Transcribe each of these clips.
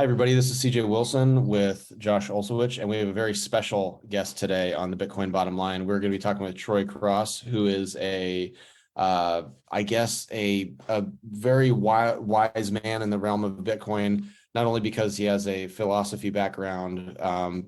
Hi, everybody. This is CJ Wilson with Josh Olszewicz, and we have a very special guest today on the Bitcoin Bottom Line. We're going to be talking with Troy Cross, who is I guess, a very wise man in the realm of Bitcoin, not only because he has a philosophy background,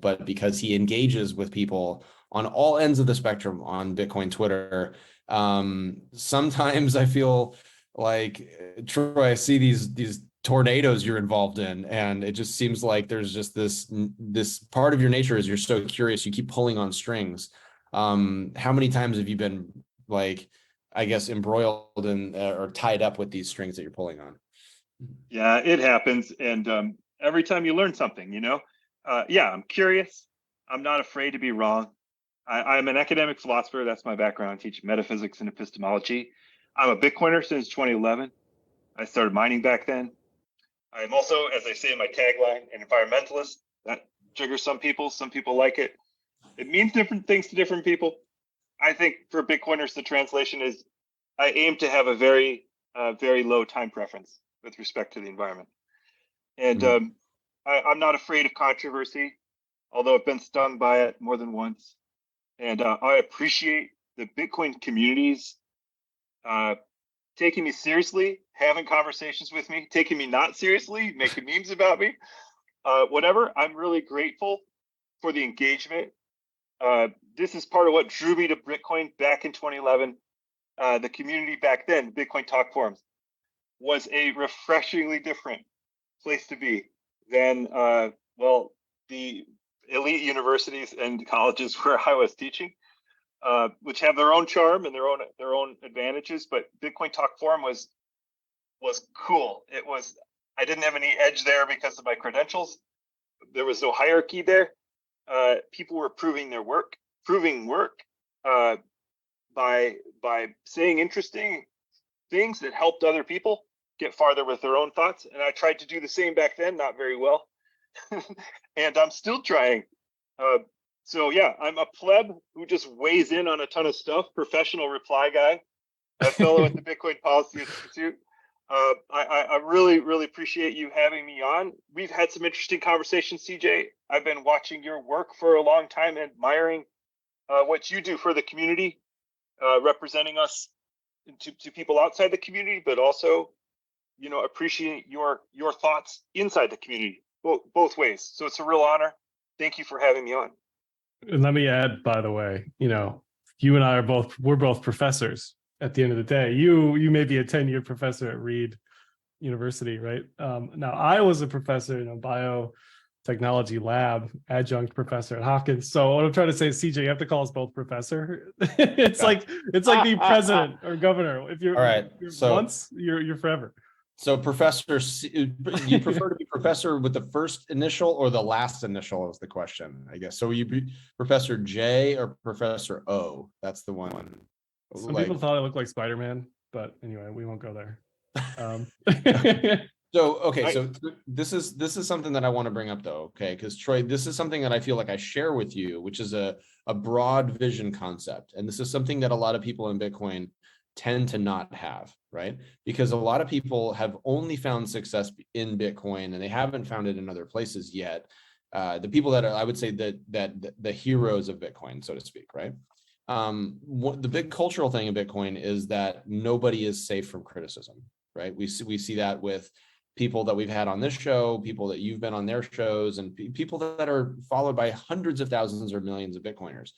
but because he engages with people on all ends of the spectrum on Bitcoin Twitter. Sometimes I feel like, Troy, I see these tornadoes you're involved in, and it just seems like there's just this part of your nature is you're so curious, you keep pulling on strings. How many times have you been, like, I guess, embroiled in or tied up with these strings that you're pulling on? Yeah, it happens. And every time you learn something, yeah, I'm curious. I'm not afraid to be wrong. I'm an academic philosopher. That's my background. I teach metaphysics and epistemology. I'm a Bitcoiner since 2011. I started mining back then. I'm also, as I say in my tagline, an environmentalist. That triggers some people. Some people like it. It means different things to different people. I think for Bitcoiners, the translation is I aim to have a very low time preference with respect to the environment. And Mhm. I'm not afraid of controversy, although I've been stung by it more than once. And I appreciate the Bitcoin communities uh, taking me seriously, having conversations with me, taking me not seriously, making memes about me, whatever. I'm really grateful for the engagement. This is part of what drew me to Bitcoin back in 2011. The community back then, Bitcoin Talk forums, was a refreshingly different place to be than, well, the elite universities and colleges where I was teaching, which have their own charm and their own advantages. But Bitcoin Talk Forum was cool. I didn't have any edge there because of my credentials. There was no hierarchy there. People were proving work uh, by saying interesting things that helped other people get farther with their own thoughts. And I tried to do the same back then, not very well. And I'm still trying. So yeah, I'm a pleb who just weighs in on a ton of stuff, professional reply guy, a fellow at the Bitcoin Policy Institute. I really appreciate you having me on. We've had some interesting conversations, CJ. I've been watching your work for a long time, admiring what you do for the community, representing us to people outside the community, but also, appreciate your thoughts inside the community, both ways. So it's a real honor. Thank you for having me on. And let me add, by the way, you and I we're both professors at the end of the day. You may be a 10-year professor at Reed University, right? Now I was a professor in a biotechnology lab, adjunct professor at Hopkins. So what I'm trying to say is, CJ, you have to call us both professor. it's Yeah. like the president or governor. If you're, All right. you're So once, you're forever. So Professor, do you prefer to be professor with the first initial or the last initial is the question, I guess. So you be Professor J or Professor O? That's the one. Some Like, people thought I looked like Spider-Man, but anyway, we won't go there. okay, Nice. so this is something that I want to bring up, though, okay? Because Troy, this is something that I feel like I share with you, which is a broad vision concept, and this is something that a lot of people in Bitcoin tend to not have, right? Because a lot of people have only found success in Bitcoin and they haven't found it in other places yet. The people that are, I would say, that the heroes of Bitcoin, so to speak, right? The big cultural thing in Bitcoin is that nobody is safe from criticism, right? We see that with people that we've had on this show, people that you've been on their shows, and people that are followed by hundreds of thousands or millions of Bitcoiners.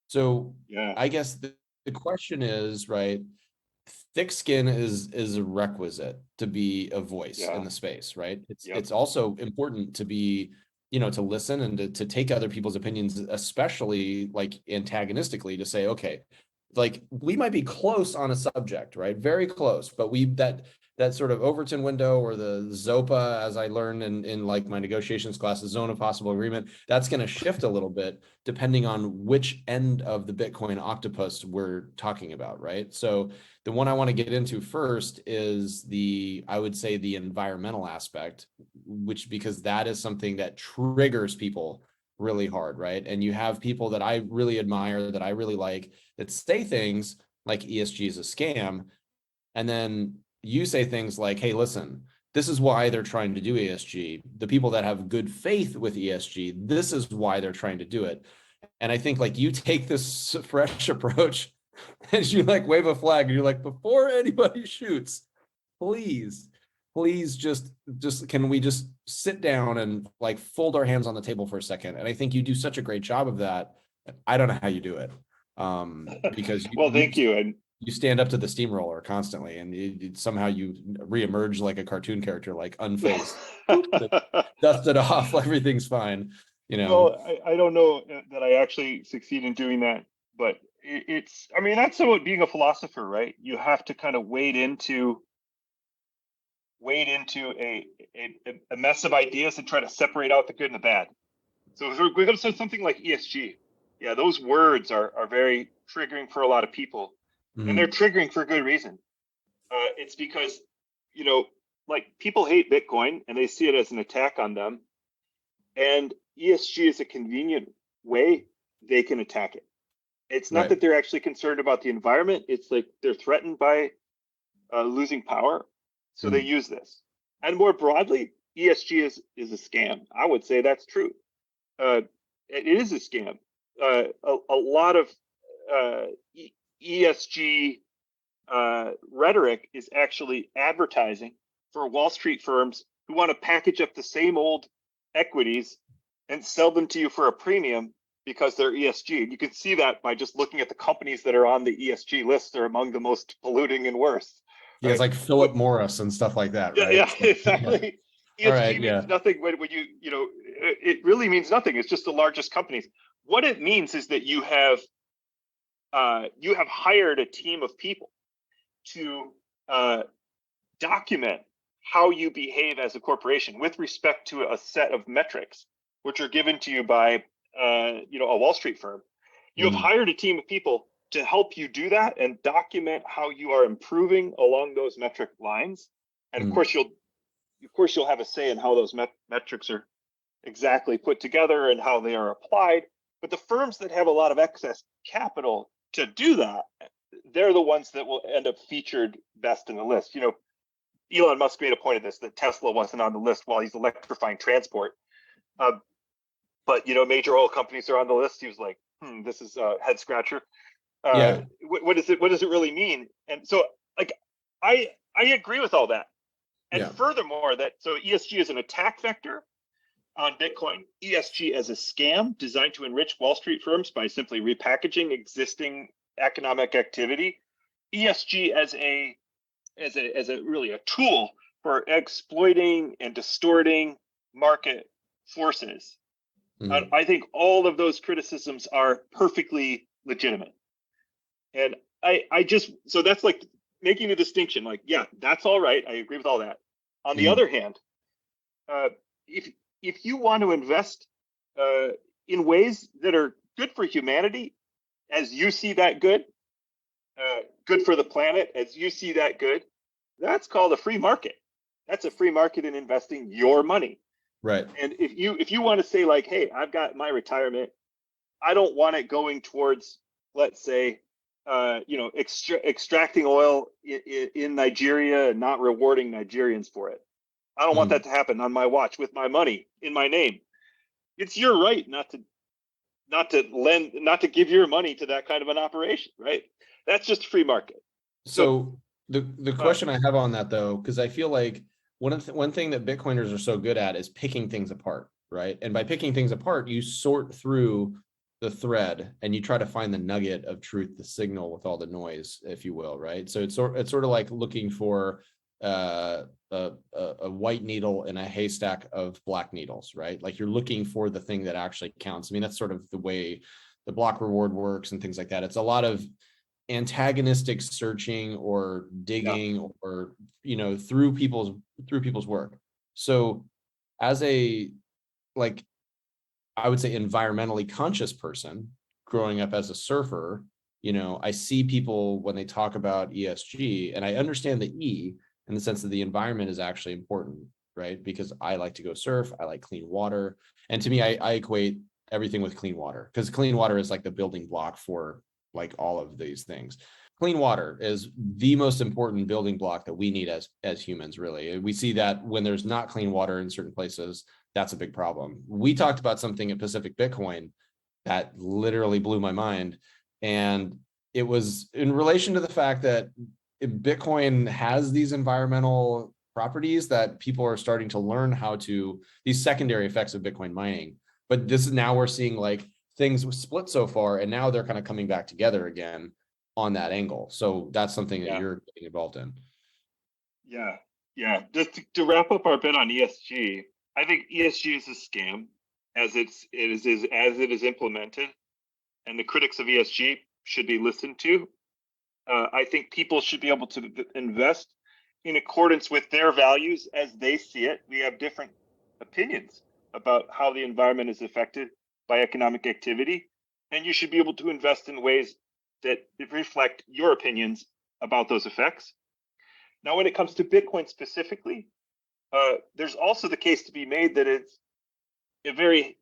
So Yeah. I guess the question is, right, thick skin is a requisite to be a voice in Yeah. the space, right? Yep. It's also important to be, to listen and to take other people's opinions, especially like antagonistically, to say, okay, like we might be close on a subject, right? Very close, but that sort of Overton window, or the ZOPA, as I learned in like my negotiations class, the zone of possible agreement, that's going to shift a little bit depending on which end of the Bitcoin octopus we're talking about, right? So the one I want to get into first is I would say the environmental aspect, because that is something that triggers people really hard, right? And you have people that I really admire, that I really like, that say things like ESG is a scam, and then you say things like, hey, listen, this is why they're trying to do ESG. The people that have good faith with ESG, this is why they're trying to do it. And I think like you take this fresh approach and you like wave a flag and you're like, before anybody shoots, please just can we just sit down and like fold our hands on the table for a second? And I think you do such a great job of that. I don't know how you do it. Because well, thank you. And you stand up to the steamroller constantly, and somehow you reemerge like a cartoon character, like unfazed, dust it off, everything's fine. Well, I don't know that I actually succeed in doing that, but it's, I mean, that's about being a philosopher, right? You have to kind of wade into a mess of ideas and try to separate out the good and the bad. So if we're going to say something like ESG, yeah, those words are very triggering for a lot of people, and they're triggering for good reason. It's because, like people hate Bitcoin and they see it as an attack on them, and ESG is a convenient way they can attack it. It's not that they're actually concerned about the environment. It's like they're threatened by losing power. So they use this. And more broadly, ESG is a scam. I would say that's true. It is a scam. A lot of ESG rhetoric is actually advertising for Wall Street firms who want to package up the same old equities and sell them to you for a premium because they're ESG. You can see that by just looking at the companies that are on the ESG list. They're among the most polluting and worst. Yeah, it's like Philip Morris and stuff like that, right? Yeah, exactly. Yeah. ESG means nothing when it really means nothing. It's just the largest companies. What it means is that you have hired a team of people to document how you behave as a corporation with respect to a set of metrics, which are given to you by a Wall Street firm. You have hired a team of people to help you do that and document how you are improving along those metric lines. And of course you'll have a say in how those metrics are exactly put together and how they are applied. But the firms that have a lot of excess capital to do that, they're the ones that will end up featured best in the list. Elon Musk made a point of this, that Tesla wasn't on the list while he's electrifying transport. But major oil companies are on the list. He was like, this is a head scratcher. What does it really mean? And so like I agree with all that. And furthermore, so ESG is an attack vector on Bitcoin, ESG as a scam designed to enrich Wall Street firms by simply repackaging existing economic activity, ESG as a really a tool for exploiting and distorting market forces. I think all of those criticisms are perfectly legitimate. And so that's like making a distinction, like, yeah, that's all right. I agree with all that. On the other hand, if you want to invest in ways that are good for humanity, as you see that good for the planet, as you see that good, that's called a free market. That's a free market in investing your money. Right. And if you want to say like, hey, I've got my retirement, I don't want it going towards, let's say, extracting oil in Nigeria and not rewarding Nigerians for it. I don't want that to happen on my watch with my money in my name. It's your right not to give your money to that kind of an operation, right? That's just free market. So the question I have on that though, because I feel like one thing that Bitcoiners are so good at is picking things apart, right? And by picking things apart, you sort through the thread and you try to find the nugget of truth, the signal with all the noise, if you will, right? So it's sort of like looking for a white needle in a haystack of black needles, right? Like you're looking for the thing that actually counts. I mean, that's sort of the way the block reward works and things like that. It's a lot of antagonistic searching or digging or through people's work. So as a, like, I would say environmentally conscious person growing up as a surfer, I see people when they talk about ESG, and I understand the E in the sense that the environment is actually important, right? Because I like to go surf, I like clean water. And to me, I equate everything with clean water, because clean water is like the building block for like all of these things. clean water is the most important building block that we need as humans, really. We see that when there's not clean water in certain places, that's a big problem. We talked about something at Pacific Bitcoin that literally blew my mind. And it was in relation to the fact that Bitcoin has these environmental properties that people are starting to learn how to, these secondary effects of Bitcoin mining. But this is now we're seeing like things split so far, and now they're kind of coming back together again on that angle. So that's something that you're getting involved in. Yeah. Just to wrap up our bit on ESG, I think ESG is a scam as it is implemented, and the critics of ESG should be listened to. I think people should be able to invest in accordance with their values as they see it. We have different opinions about how the environment is affected by economic activity, and you should be able to invest in ways that reflect your opinions about those effects. Now, when it comes to Bitcoin specifically, there's also the case to be made that it's very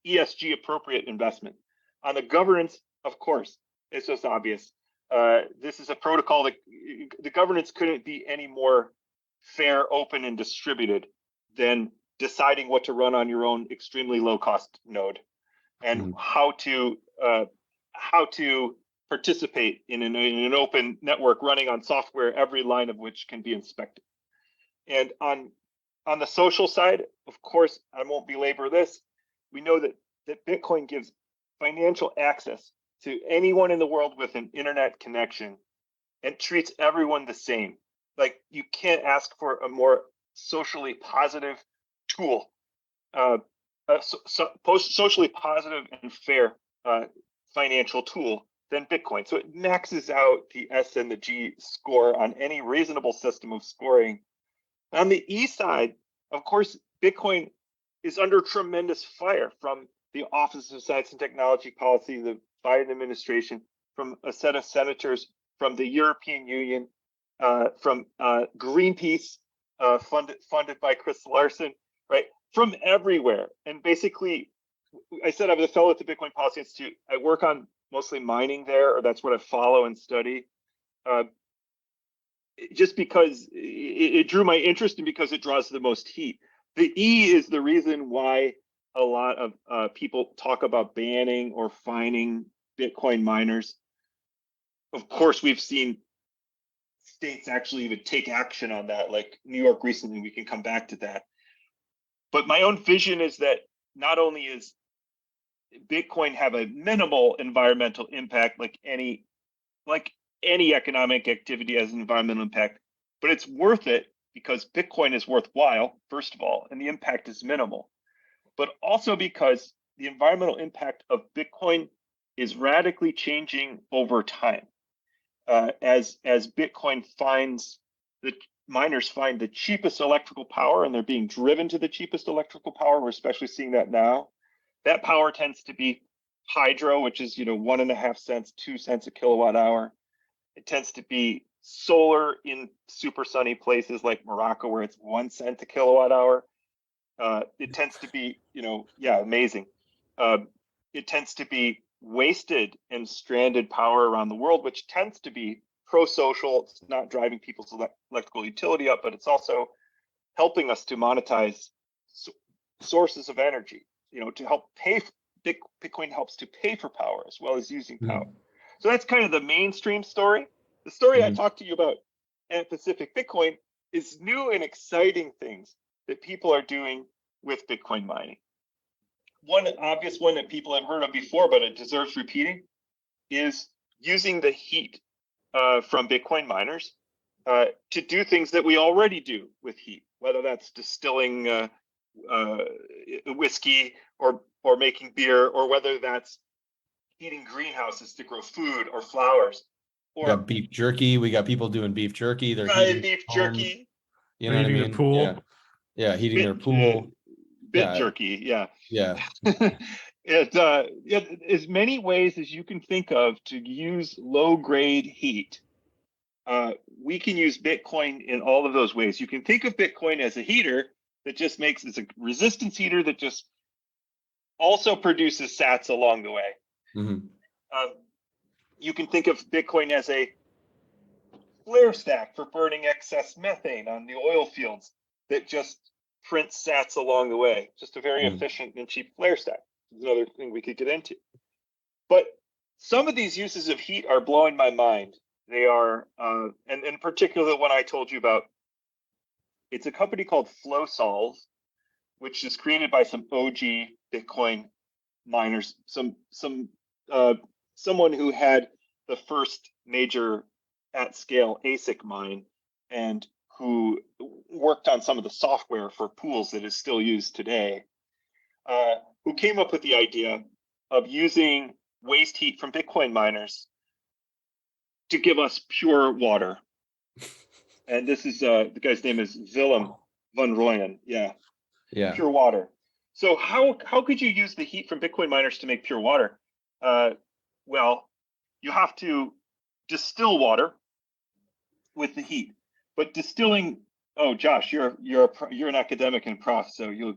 ESG appropriate investment. On the governance, of course, it's just obvious. This is a protocol that the governance couldn't be any more fair, open, and distributed than deciding what to run on your own extremely low cost node, and how to participate in an open network running on software, every line of which can be inspected. And on the social side, of course, I won't belabor this. We know that Bitcoin gives financial access to anyone in the world with an internet connection and treats everyone the same. Like, you can't ask for a more socially positive tool, socially positive and fair financial tool than Bitcoin. So it maxes out the S and the G score on any reasonable system of scoring. On the E side, of course, Bitcoin is under tremendous fire from the Office of Science and Technology Policy, the Biden administration, from a set of senators, from the European Union, from Greenpeace, funded by Chris Larson, right? From everywhere. And basically, I said I'm a fellow at the Bitcoin Policy Institute. I work on mostly mining there, or that's what I follow and study. Just because it drew my interest and because it draws the most heat. The E is the reason why a lot of people talk about banning or fining Bitcoin miners. Of course, we've seen states actually even take action on that, like New York recently. We can come back to that. But my own vision is that not only is Bitcoin have a minimal environmental impact, like any economic activity has an environmental impact, but it's worth it because Bitcoin is worthwhile, first of all, and the impact is minimal. But also because the environmental impact of Bitcoin is radically changing over time. As Bitcoin the miners find the cheapest electrical power, and they're being driven to the cheapest electrical power. We're especially seeing that now. That power tends to be hydro, which is 1.5 cents, 2 cents a kilowatt hour. It tends to be solar in super sunny places like Morocco, where it's 1 cent a kilowatt hour. It tends to be, amazing. It tends to be wasted and stranded power around the world, which tends to be pro-social. It's not driving people's electrical utility up, but it's also helping us to monetize sources of energy, to help pay. Bitcoin helps to pay for power as well as using power. So that's kind of the mainstream story. The story I talked to you about at Pacific Bitcoin is new and exciting things that people are doing with Bitcoin mining. One obvious one that people have heard of before, but it deserves repeating, is using the heat from Bitcoin miners to do things that we already do with heat, whether that's distilling whiskey or making beer, or whether that's heating greenhouses to grow food or flowers. We got beef jerky. We got people doing beef jerky. They're heating beef jerky. You know what I mean? Pool. Yeah, heating their pool. Jerky. Yeah. It as many ways as you can think of to use low-grade heat. We can use Bitcoin in all of those ways. You can think of Bitcoin as a heater that just it's a resistance heater that just also produces sats along the way. you can think of Bitcoin as a flare stack for burning excess methane on the oil fields that just prints sats along the way. Just a very efficient and cheap flare stack. Another thing we could get into. But some of these uses of heat are blowing my mind. They are, and in particular, the one I told you about, it's a company called FlowSolve, which is created by some OG Bitcoin miners, someone who had the first major at-scale ASIC mine and who worked on some of the software for pools that is still used today, who came up with the idea of using waste heat from Bitcoin miners to give us pure water. And this is, the guy's name is Willem van Rooyen. Yeah. Pure water. So how could you use the heat from Bitcoin miners to make pure water? Well, you have to distill water with the heat. But distilling, oh, Josh, you're an academic and prof, so you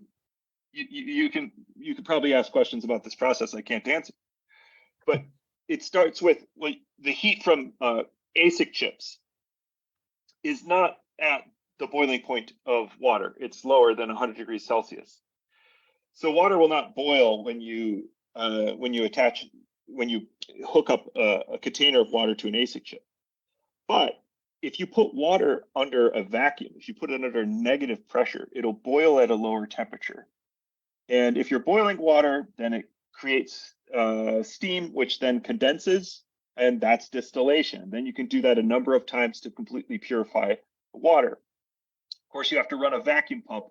could probably ask questions about this process I can't answer. But it starts with, well, the heat from ASIC chips is not at the boiling point of water. It's lower than 100 degrees Celsius. So water will not boil when you hook up a container of water to an ASIC chip. But if you put water under a vacuum, if you put it under negative pressure, it'll boil at a lower temperature. And if you're boiling water, then it creates steam, which then condenses, and that's distillation. Then you can do that a number of times to completely purify the water. Of course, you have to run a vacuum pump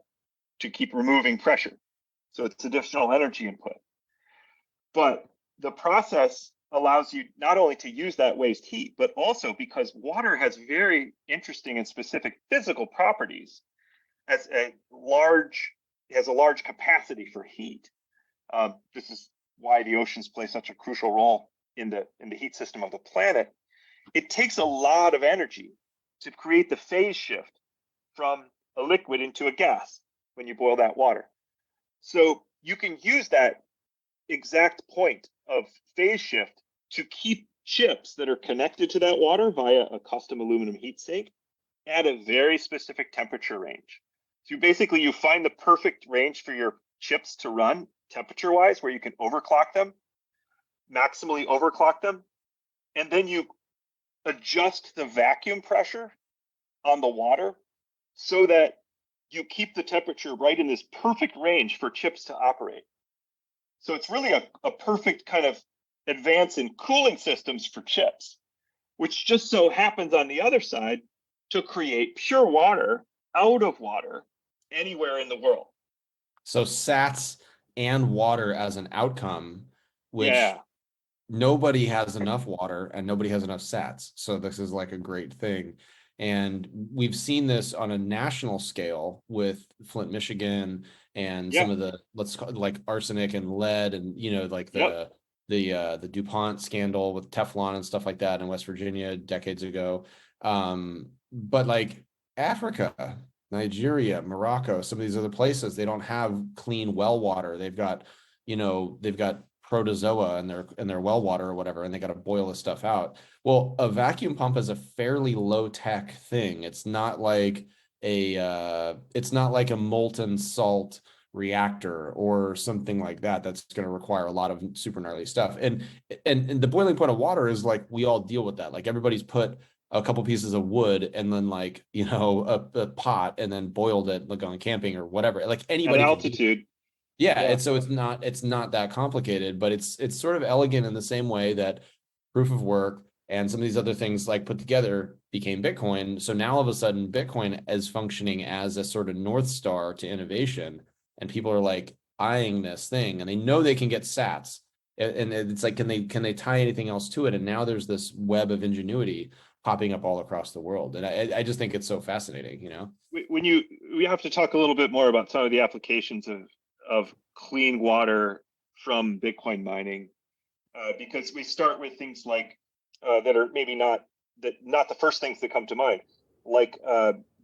to keep removing pressure. So it's additional energy input. But the process allows you not only to use that waste heat, but also because water has very interesting and specific physical properties, has a large capacity for heat. This is why the oceans play such a crucial role in the heat system of the planet. It takes a lot of energy to create the phase shift from a liquid into a gas when you boil that water. So you can use that exact point of phase shift to keep chips that are connected to that water via a custom aluminum heat sink at a very specific temperature range. So you find the perfect range for your chips to run temperature-wise, where you can overclock them, maximally overclock them, and then you adjust the vacuum pressure on the water so that you keep the temperature right in this perfect range for chips to operate. So it's really a perfect kind of advance in cooling systems for chips, which just so happens on the other side to create pure water out of water anywhere in the world. So sats and water as an outcome, which nobody has enough water and nobody has enough sats. So this is like a great thing. And we've seen this on a national scale with Flint, Michigan, and some of the, let's call it like arsenic and lead, and like the DuPont scandal with Teflon and stuff like that in West Virginia decades ago. But like Africa, Nigeria, Morocco, some of these other places, they don't have clean well water. They've got protozoa in their well water or whatever, and they got to boil this stuff out. Well, a vacuum pump is a fairly low tech thing. It's not like a molten salt reactor or something like that that's going to require a lot of super gnarly stuff. And the boiling point of water is like, we all deal with that. Like everybody's put a couple pieces of wood and then like a pot and then boiled it, like on camping or whatever. Like anybody at altitude. And so it's not that complicated, but it's sort of elegant in the same way that proof of work and some of these other things like put together became Bitcoin. So now all of a sudden Bitcoin is functioning as a sort of North Star to innovation, and people are like eyeing this thing and they know they can get sats, and it's like, can they tie anything else to it? And now there's this web of ingenuity popping up all across the world. And I just think it's so fascinating, We have to talk a little bit more about some of the applications of clean water from Bitcoin mining, because we start with things like that are maybe not the first things that come to mind, like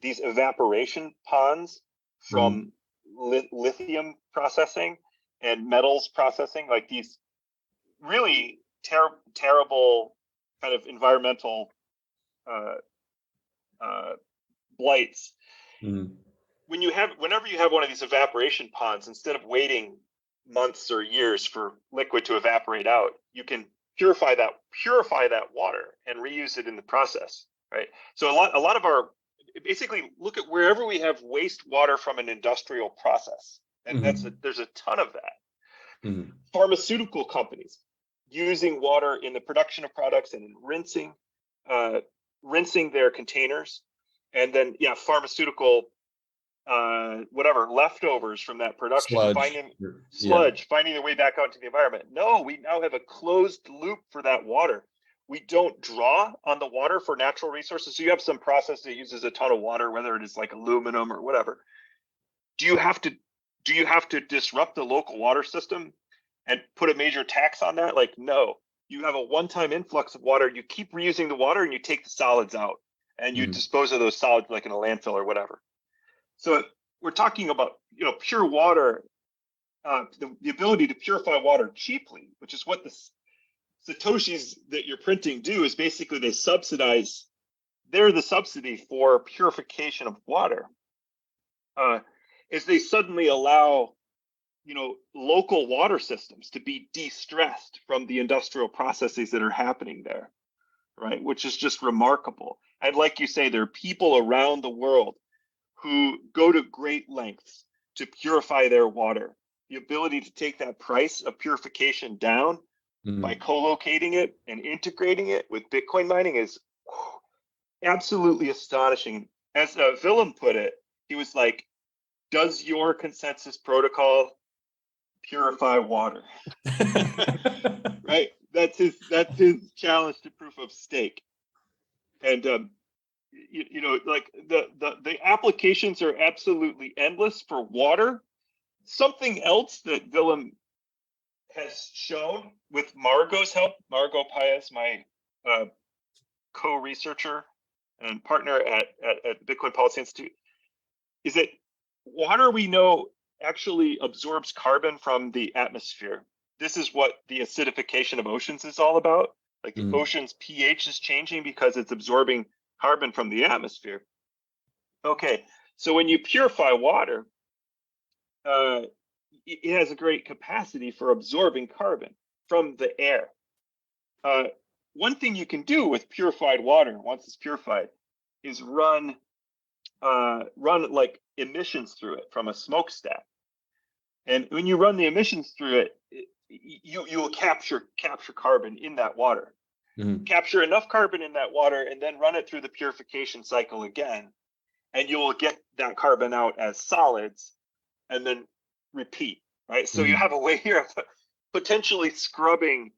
these evaporation ponds from lithium processing and metals processing, like these really terrible kind of environmental blights. Mhm. Whenever you have one of these evaporation ponds, instead of waiting months or years for liquid to evaporate out, you can purify that water and reuse it in the process, right? So a lot of our, basically, look at wherever we have wastewater from an industrial process, and there's a ton of that. Mhm. Pharmaceutical companies using water in the production of products and in rinsing their containers, and then pharmaceutical whatever leftovers from that production, finding their way back out into the environment. No, we now have a closed loop for that water. We don't draw on the water for natural resources. So you have some process that uses a ton of water, whether it is like aluminum or whatever. Do you have to disrupt the local water system and put a major tax on that? Like, no. You have a one-time influx of water. You keep reusing the water, and you take the solids out, and you dispose of those solids like in a landfill or whatever. So we're talking about, pure water, the ability to purify water cheaply, which is what the Satoshis that you're printing do, is basically they're the subsidy for purification of water. Is they suddenly allow, local water systems to be de-stressed from the industrial processes that are happening there, right? Which is just remarkable. And like you say, there are people around the world who go to great lengths to purify their water. The ability to take that price of purification down by co-locating it and integrating it with Bitcoin mining is absolutely astonishing. As Willem put it, he was like, does your consensus protocol purify water? Right? That's his challenge to proof of stake. And like the applications are absolutely endless for water. Something else that Willem has shown with Margot's help, Margot Paez, my co-researcher and partner at Bitcoin Policy Institute, is that water, we know, actually absorbs carbon from the atmosphere. This is what the acidification of oceans is all about. Like the ocean's pH is changing because it's absorbing carbon from the atmosphere. Okay, so when you purify water, it has a great capacity for absorbing carbon from the air. One thing you can do with purified water, once it's purified, is run like emissions through it from a smokestack. And when you run the emissions through it, you will capture carbon in that water. Capture enough carbon in that water and then run it through the purification cycle again, and you will get that carbon out as solids and then repeat, right? So you have a way here of potentially scrubbing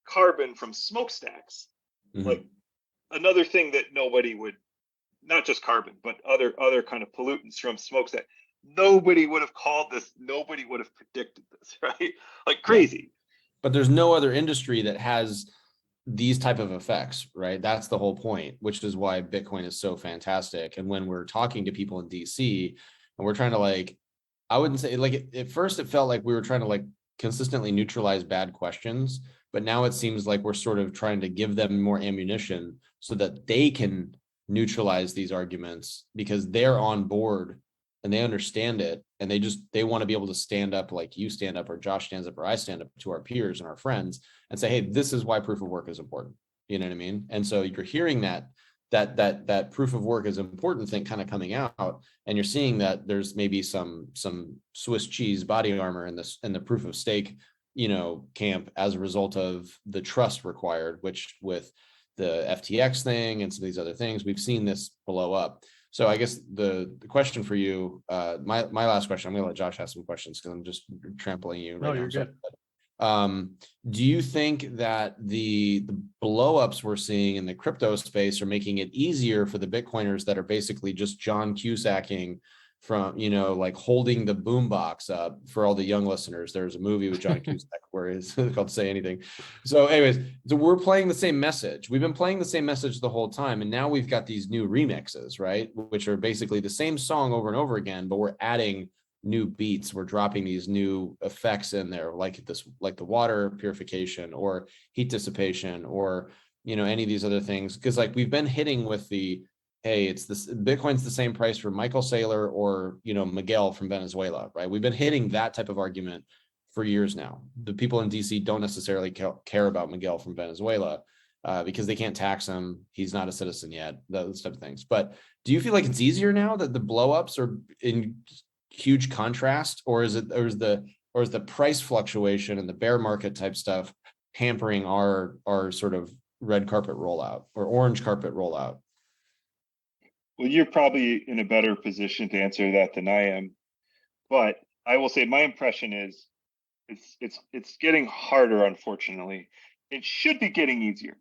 carbon from smokestacks. Like another thing that nobody would, not just carbon, but other kind of pollutants from smokestack. Nobody would have called this, nobody would have predicted this, right? Like crazy. But there's no other industry that has these type of effects, right? That's the whole point, which is why Bitcoin is so fantastic. And when we're talking to people in DC and we're trying to, like, I wouldn't say, like, at first it felt like we were trying to like consistently neutralize bad questions, but now it seems like we're sort of trying to give them more ammunition so that they can neutralize these arguments because they're on board and they understand it, and they want to be able to stand up like you stand up, or Josh stands up, or I stand up to our peers and our friends and say, hey, this is why proof of work is important. You know what I mean? And so you're hearing that proof of work is important thing kind of coming out, and you're seeing that there's maybe some Swiss cheese body armor in the proof of stake, camp as a result of the trust required, which with the FTX thing and some of these other things, we've seen this blow up. So I guess the question for you, my last question, I'm going to let Josh ask some questions because I'm just trampling you. No, you're good. Do you think that the blow-ups we're seeing in the crypto space are making it easier for the Bitcoiners that are basically just John Cusacking from, like holding the boombox up? For all the young listeners, there's a movie with John Cusack where it's called Say Anything. So anyways, so we're playing the same message. We've been playing the same message the whole time. And now we've got these new remixes, right? Which are basically the same song over and over again, but we're adding new beats. We're dropping these new effects in there, like the water purification or heat dissipation or any of these other things, because like we've been hitting with the, hey, it's this Bitcoin's the same price for Michael Saylor or Miguel from Venezuela, right? We've been hitting that type of argument for years now. The people in DC don't necessarily care about Miguel from Venezuela because they can't tax him. He's not a citizen yet, those type of things. But do you feel like it's easier now that the blowups are in huge contrast, or is the price fluctuation and the bear market type stuff hampering our sort of red carpet rollout or orange carpet rollout? Well, you're probably in a better position to answer that than I am, but I will say my impression is it's getting harder, unfortunately. It should be getting easier,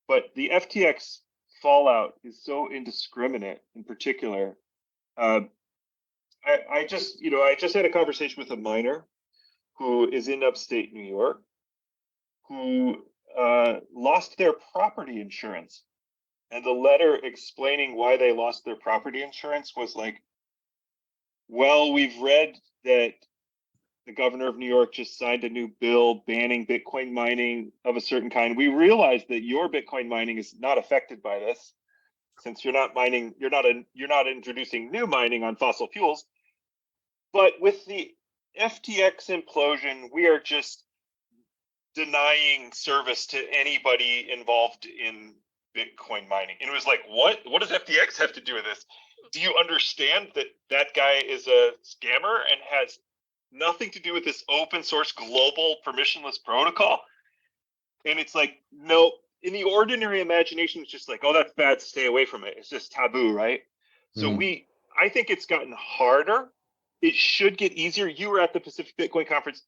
but the FTX fallout is so indiscriminate. In particular, I just had a conversation with a miner who is in upstate New York who lost their property insurance. And the letter explaining why they lost their property insurance was like, well, we've read that the governor of New York just signed a new bill banning Bitcoin mining of a certain kind. We realize that your Bitcoin mining is not affected by this, since you're not mining, you're not introducing new mining on fossil fuels. But with the FTX implosion, we are just denying service to anybody involved in Bitcoin mining. And it was like, what does FTX have to do with this? Do you understand that that guy is a scammer and has nothing to do with this open source global permissionless protocol? And it's like, no, in the ordinary imagination, it's just like, oh, that's bad, stay away from it. It's just taboo, right? So I think it's gotten harder. It should get easier. You were at the Pacific Bitcoin Conference.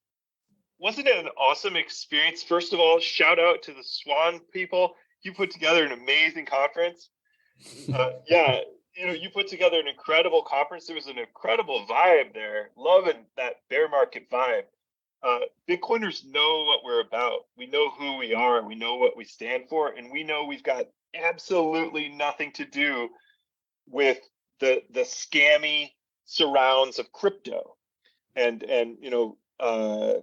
Wasn't it an awesome experience? First of all, shout out to the Swan people. You put together an amazing conference. Yeah, you put together an incredible conference. There was an incredible vibe there. Loving that bear market vibe. Bitcoiners know what we're about. We know who we are. We know what we stand for, and we know we've got absolutely nothing to do with the scammy surrounds of crypto. And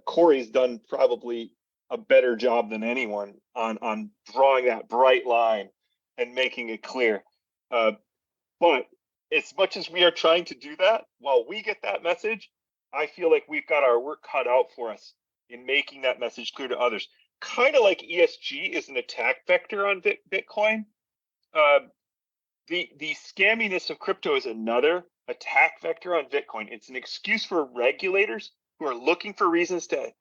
Corey's done probably a better job than anyone on drawing that bright line and making it clear. But as much as we are trying to do that, while we get that message, I feel like we've got our work cut out for us in making that message clear to others. Kind of like ESG is an attack vector on Bitcoin. The scamminess of crypto is another attack vector on Bitcoin. It's an excuse for regulators who are looking for reasons to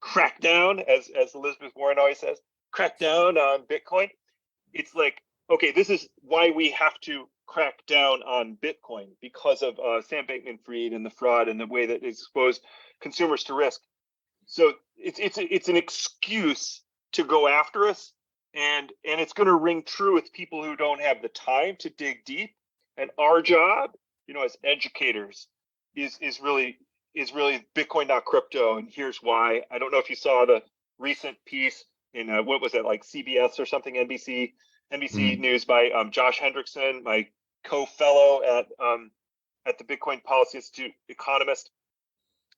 crack down, as Elizabeth Warren always says, crack down on Bitcoin. It's like, okay, this is why we have to crack down on Bitcoin, because of Sam Bankman-Fried and the fraud and the way that it exposed consumers to risk. So it's an excuse to go after us, and it's going to ring true with people who don't have the time to dig deep. And our job, as educators, is really Bitcoin, not crypto. And here's why. I don't know if you saw the recent piece in what was it, like CBS or something, NBC News by Josh Hendrickson, my co-fellow at the Bitcoin Policy Institute economist,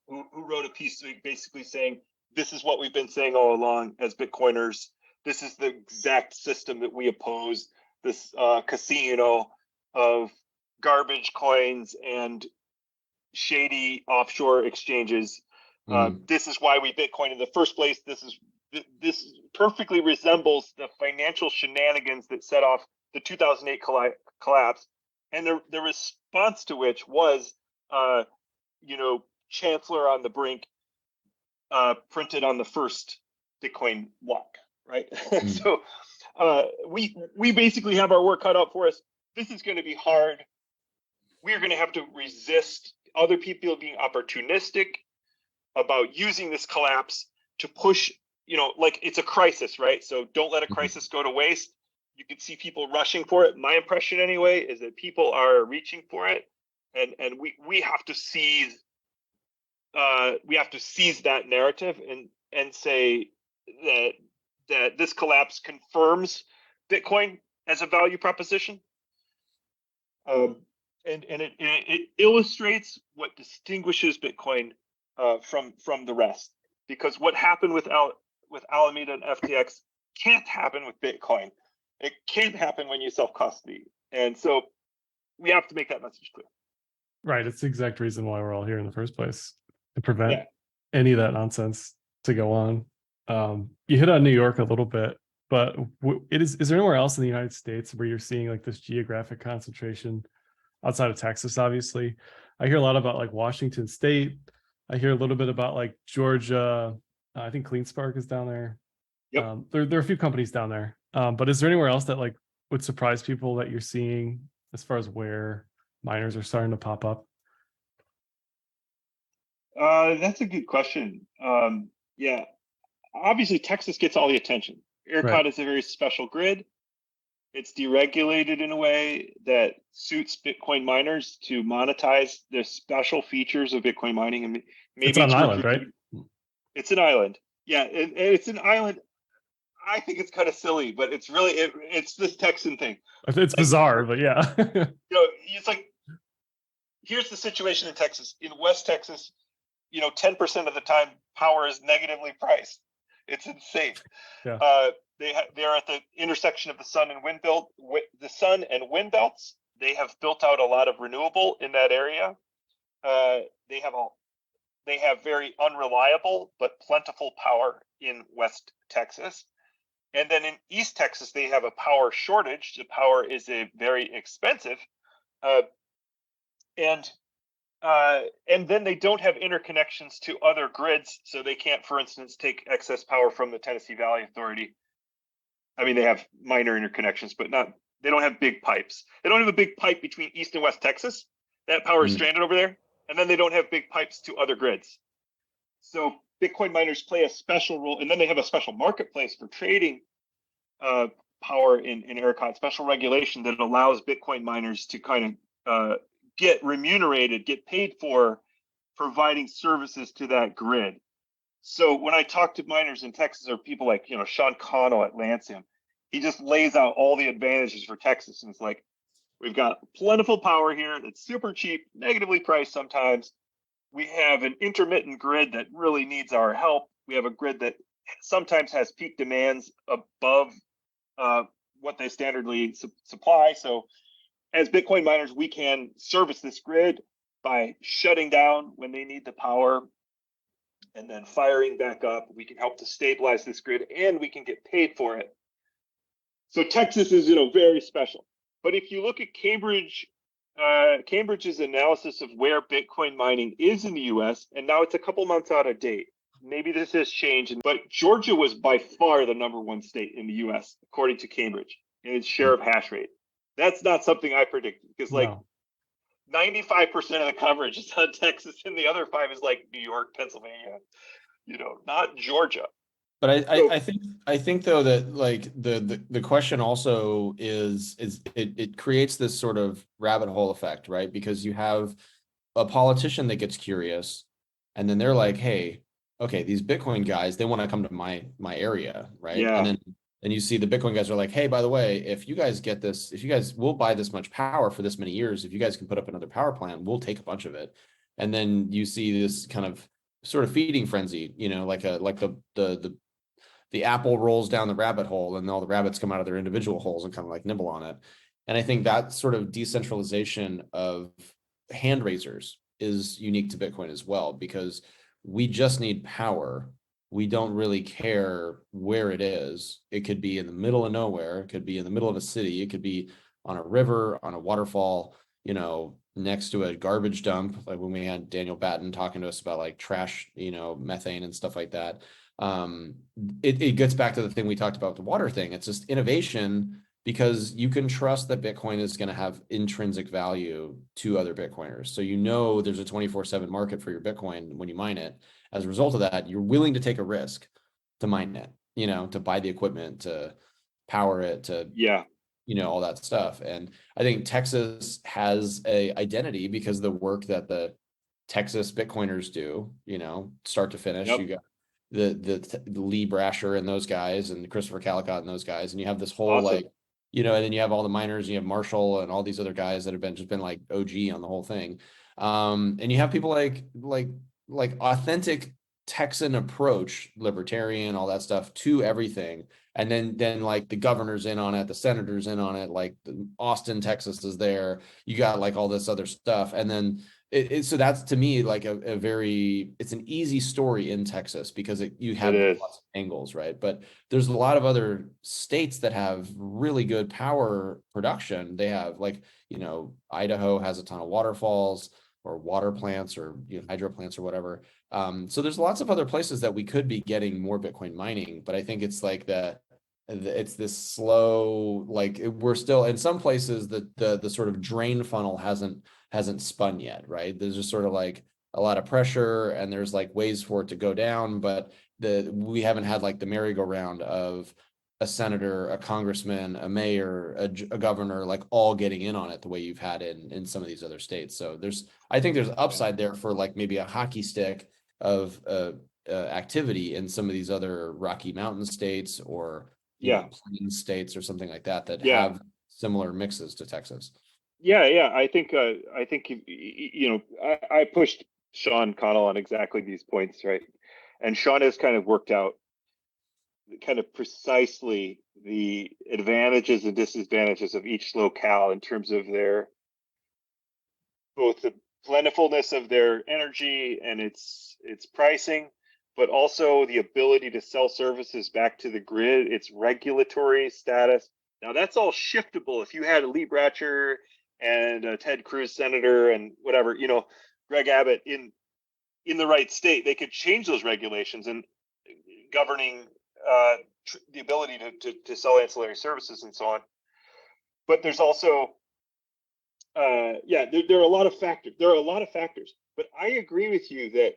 who wrote a piece basically saying, this is what we've been saying all along as Bitcoiners. This is the exact system that we oppose, this casino of garbage coins and shady offshore exchanges. This is why we Bitcoin in the first place. This perfectly resembles the financial shenanigans that set off the 2008 collapse, and the response to which was, Chancellor on the Brink printed on the first Bitcoin block, right? So we basically have our work cut out for us. This is going to be hard. We're going to have to resist other people being opportunistic about using this collapse to push, like it's a crisis, right? So don't let a crisis go to waste. You can see people rushing for it. My impression anyway is that people are reaching for it, and we have to seize that narrative and say that this collapse confirms Bitcoin as a value proposition. And it illustrates what distinguishes Bitcoin from the rest. Because what happened with Alameda and FTX can't happen with Bitcoin. It can't happen when you self-custody. And so we have to make that message clear. Right. It's the exact reason why we're all here in the first place, to prevent Yeah. any of that nonsense to go on. You hit on New York a little bit, but is there anywhere else in the United States where you're seeing like this geographic concentration outside of Texas? Obviously, I hear a lot about like Washington State. I hear a little bit about like Georgia. I think CleanSpark is down there. Yep. There are a few companies down there. But is there anywhere else that like would surprise people that you're seeing as far as where miners are starting to pop up? That's a good question. Yeah, obviously Texas gets all the attention. ERCOT Right. is a very special grid. It's deregulated in a way that suits Bitcoin miners to monetize the special features of Bitcoin mining. And maybe It's on an worth island, right? It's an island. Yeah, and it's an island. I think it's kind of silly, but it's really it's this Texan thing. It's bizarre, but yeah. It's like, here's the situation in Texas. In West Texas, 10% of the time power is negatively priced. It's insane. Yeah. They're at the intersection of the sun and wind belts. They have built out a lot of renewable in that area. They have very unreliable but plentiful power in West Texas. And then in East Texas, they have a power shortage. The power is very expensive. And then they don't have interconnections to other grids, so they can't, for instance, take excess power from the Tennessee Valley Authority. I mean, they have minor interconnections, but they don't have big pipes. They don't have a big pipe between East and West Texas. That power is stranded over there. And then they don't have big pipes to other grids. So Bitcoin miners play a special role, and then they have a special marketplace for trading power in ERCOT, special regulation that allows Bitcoin miners to kind of get remunerated, get paid for providing services to that grid. So when I talk to miners in Texas, or people like Sean Connell at Lancium, he just lays out all the advantages for Texas, and it's like, we've got plentiful power here that's super cheap, negatively priced sometimes. We have an intermittent grid that really needs our help. We have a grid that sometimes has peak demands above what they standardly supply. So as Bitcoin miners, we can service this grid by shutting down when they need the power and then firing back up. We can help to stabilize this grid, and we can get paid for it. So Texas is, very special. But if you look at Cambridge's analysis of where Bitcoin mining is in the US, and now it's a couple months out of date. Maybe this has changed, but Georgia was by far the #1 state in the US, according to Cambridge, in its share of hash rate. That's not something I predicted, because 95% of the coverage is on Texas, and the other 5 is like New York, Pennsylvania, not Georgia. But I think though that like the question also is it creates this sort of rabbit hole effect, right? Because you have a politician that gets curious, and then they're like, hey, okay, these Bitcoin guys, they want to come to my area, right? Yeah. And then you see the Bitcoin guys are like, hey, by the way, if you guys get this, if you guys will buy this much power for this many years, if you guys can put up another power plant, we'll take a bunch of it. And then you see this kind of sort of feeding frenzy, like the apple rolls down the rabbit hole, and all the rabbits come out of their individual holes and kind of like nibble on it. And I think that sort of decentralization of hand raisers is unique to Bitcoin as well, because we just need power. We don't really care where it is. It could be in the middle of nowhere. It could be in the middle of a city. It could be on a river, on a waterfall, next to a garbage dump, like when we had Daniel Batten talking to us about like trash, methane and stuff like that. It gets back to the thing we talked about, the water thing. It's just innovation, because you can trust that Bitcoin is going to have intrinsic value to other Bitcoiners. So there's a 24/7 market for your Bitcoin when you mine it. As a result of that, you're willing to take a risk to mine it, to buy the equipment, to power it, to all that stuff. And I think Texas has a identity because of the work that the Texas Bitcoiners do, start to finish. Yep. You got the Lee Brasher and those guys, and Christopher Calicott and those guys, and you have this whole awesome. and then you have all the miners, and you have Marshall and all these other guys that have been like OG on the whole thing. And you have people like authentic Texan approach, libertarian, all that stuff, to everything. And then like the governor's in on it, the senator's in on it, like Austin, Texas is there. You got like all this other stuff. And then so that's, to me, like a very, it's an easy story in Texas because you have lots of angles, right? But there's a lot of other states that have really good power production. They have, like, Idaho has a ton of waterfalls or water plants, or hydro plants or whatever. So there's lots of other places that we could be getting more Bitcoin mining, but I think it's like it's this slow, like we're still in some places the sort of drain funnel hasn't spun yet, right? There's just sort of like a lot of pressure, and there's like ways for it to go down, but we haven't had like the merry-go-round of a senator, a congressman, a mayor, a governor, like all getting in on it the way you've had in some of these other states. So I think there's upside there for like maybe a hockey stick of activity in some of these other Rocky Mountain states, or Plains states or something like that have similar mixes to Texas. Yeah. I think I pushed Sean Connell on exactly these points, right? And Sean has kind of worked out kind of precisely the advantages and disadvantages of each locale in terms of both the plentifulness of their energy and its pricing, but also the ability to sell services back to the grid, its regulatory status. Now that's all shiftable. If you had a Lee Bratcher and a Ted Cruz senator and whatever, Greg Abbott in the right state, they could change those regulations and governing the ability to sell ancillary services and so on. But there's also there are a lot of factors. But I agree with you that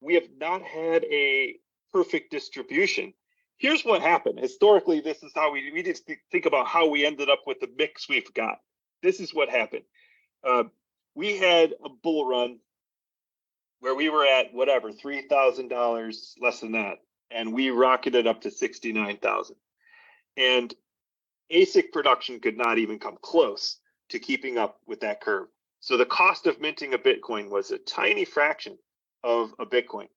we have not had a perfect distribution. Here's what happened. Historically, this is how we just think about how we ended up with the mix we've got. This is what happened. We had a bull run where we were at whatever, $3,000, less than that, and we rocketed up to 69,000. And ASIC production could not even come close to keeping up with that curve. So the cost of minting a Bitcoin was a tiny fraction of a Bitcoin.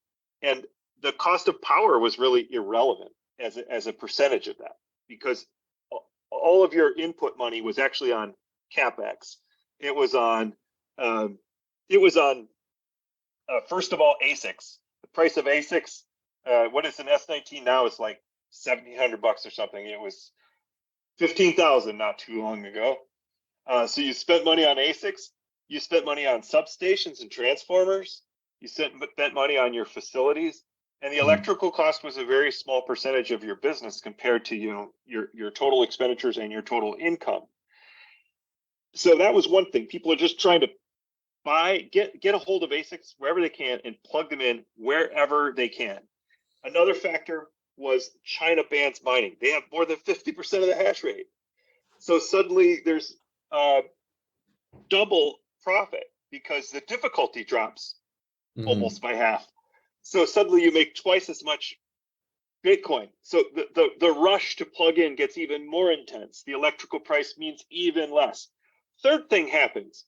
And the cost of power was really irrelevant as a percentage of that, because all of your input money was actually on CapEx. It was on first of all, ASICs. The price of ASICs, what is an S19 now, is like $1,700 or something. It was 15,000 not too long ago. So you spent money on ASICs, you spent money on substations and transformers, you spent money on your facilities, and the electrical cost was a very small percentage of your business compared to your total expenditures and your total income. So that was one thing. People are just trying to get a hold of ASICs wherever they can and plug them in wherever they can. Another factor was China bans mining. They have more than 50% of the hash rate. So suddenly there's double profit because the difficulty drops almost by half. So suddenly you make twice as much Bitcoin. So the rush to plug in gets even more intense. The electrical price means even less. Third thing happens.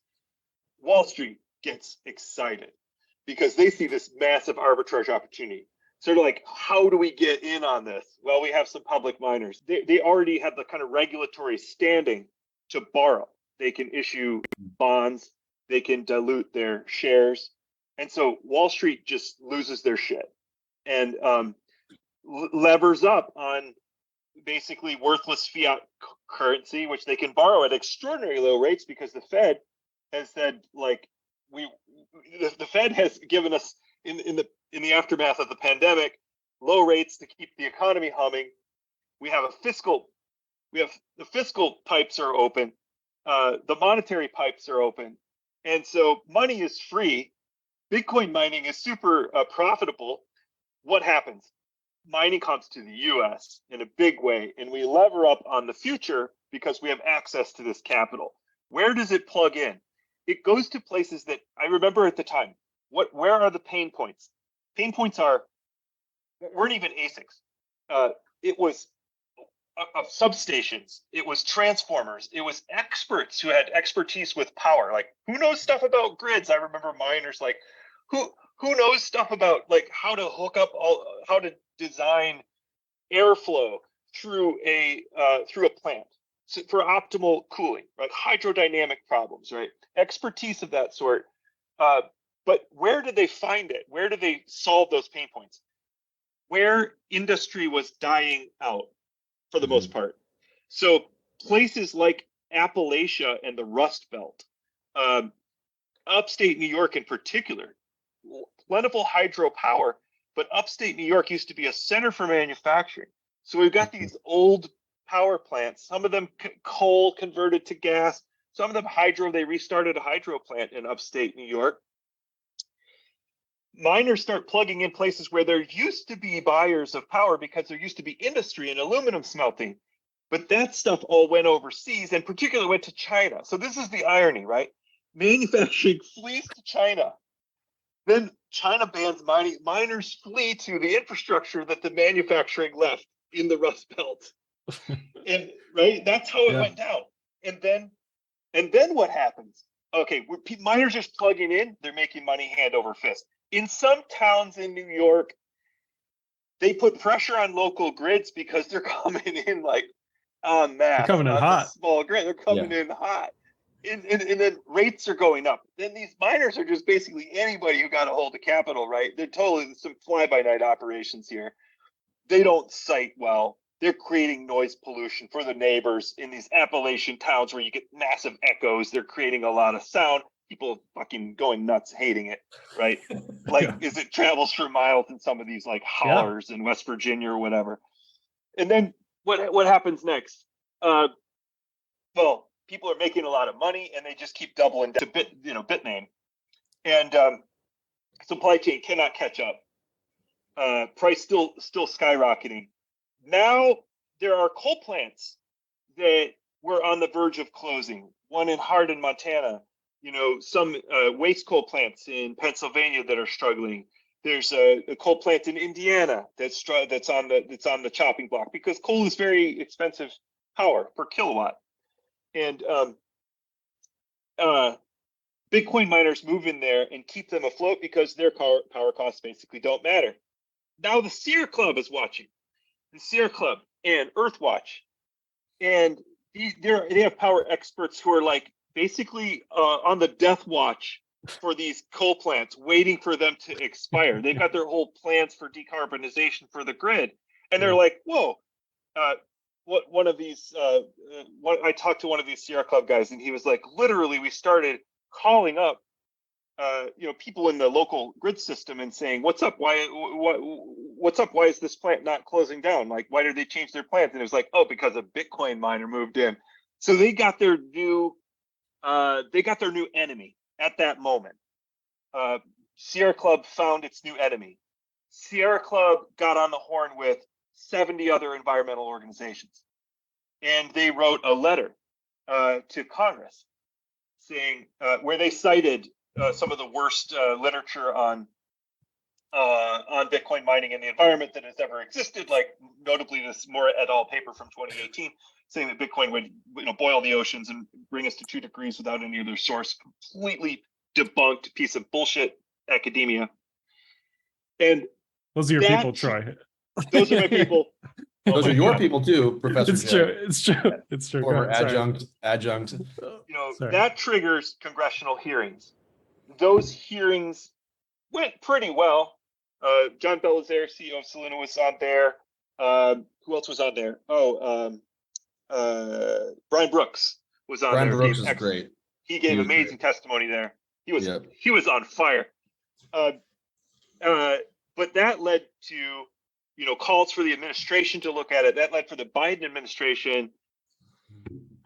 Wall Street gets excited because they see this massive arbitrage opportunity. Sort of like, how do we get in on this? Well, we have some public miners. They already have the kind of regulatory standing to borrow. They can issue bonds. They can dilute their shares. And so Wall Street just loses their shit and levers up on basically worthless fiat currency, which they can borrow at extraordinarily low rates because the Fed has said, like, the Fed has given us in the aftermath of the pandemic low rates to keep the economy humming. The fiscal pipes are open, the monetary pipes are open, and so money is free. Bitcoin mining is super profitable. What happens? Mining comes to the US in a big way, and we lever up on the future because we have access to this capital. Where does it plug in? It goes to places that I remember at the time. Where are the pain points? Pain points weren't even ASICs. It was of substations. It was transformers. It was experts who had expertise with power. Like, who knows stuff about grids? I remember miners like, who who knows stuff about like how to hook up how to design airflow through a plant for optimal cooling, right? Hydrodynamic problems, right? Expertise of that sort. But where did they find it? Where did they solve those pain points? Where industry was dying out for the most part. So places like Appalachia and the Rust Belt, upstate New York in particular, plentiful hydropower, but upstate New York used to be a center for manufacturing. So we've got these old power plants, some of them coal converted to gas, some of them hydro. They restarted a hydro plant in upstate New York. Miners start plugging in places where there used to be buyers of power because there used to be industry and aluminum smelting. But that stuff all went overseas and particularly went to China. So this is the irony, right? Manufacturing flees to China. Then China bans mining. Miners flee to the infrastructure that the manufacturing left in the Rust Belt. And right, that's how it went down. And then what happens? Okay, miners just plugging in, they're making money hand over fist. In some towns in New York, they put pressure on local grids because they're coming in like en masse. They're coming in hot. Small grid, they're coming in hot. And then rates are going up. Then these miners are just basically anybody who got a hold of capital, right? They're totally some fly-by-night operations here. They don't site well. They're creating noise pollution for the neighbors in these Appalachian towns where you get massive echoes. They're creating a lot of sound. People fucking going nuts, hating it, right? Like, as it travels for miles in some of these like hollers in West Virginia or whatever. And then what happens next? Well, people are making a lot of money and they just keep doubling down to Bitmain. And supply chain cannot catch up. Price still skyrocketing. Now there are coal plants that were on the verge of closing. One in Hardin, Montana. Some waste coal plants in Pennsylvania that are struggling. There's a coal plant in Indiana that's on the chopping block because coal is very expensive power per kilowatt. And Bitcoin miners move in there and keep them afloat because their power costs basically don't matter. Now the Sierra Club is watching. The Sierra Club and Earthwatch, and they have power experts who are like basically on the death watch for these coal plants, waiting for them to expire. They've got their whole plans for decarbonization for the grid, and they're like, "Whoa!" I talked to one of these Sierra Club guys, and he was like, "Literally, we started calling up, people in the local grid system and saying, what's up? What's up? Why is this plant not closing down? Like, why did they change their plans?" And it was like, oh, because a Bitcoin miner moved in. So they got their new enemy at that moment. Sierra Club found its new enemy. Sierra Club got on the horn with 70 other environmental organizations. And they wrote a letter to Congress saying, where they cited some of the worst literature on Bitcoin mining and the environment that has ever existed, like notably this Mora et al. Paper from 2018, saying that Bitcoin would boil the oceans and bring us to 2 degrees without any other source. Completely debunked piece of bullshit academia. And those are your people, Troy. Those are my people. Those are your people too, Professor. It's true. Former adjunct. That triggers congressional hearings. Those hearings went pretty well. John Belizaire, CEO of Soluna, was on there. Who else was on there? Brian Brooks was on there. Brian Brooks is great. He gave amazing testimony there. He was on fire. But that led to calls for the administration to look at it. That led for the Biden administration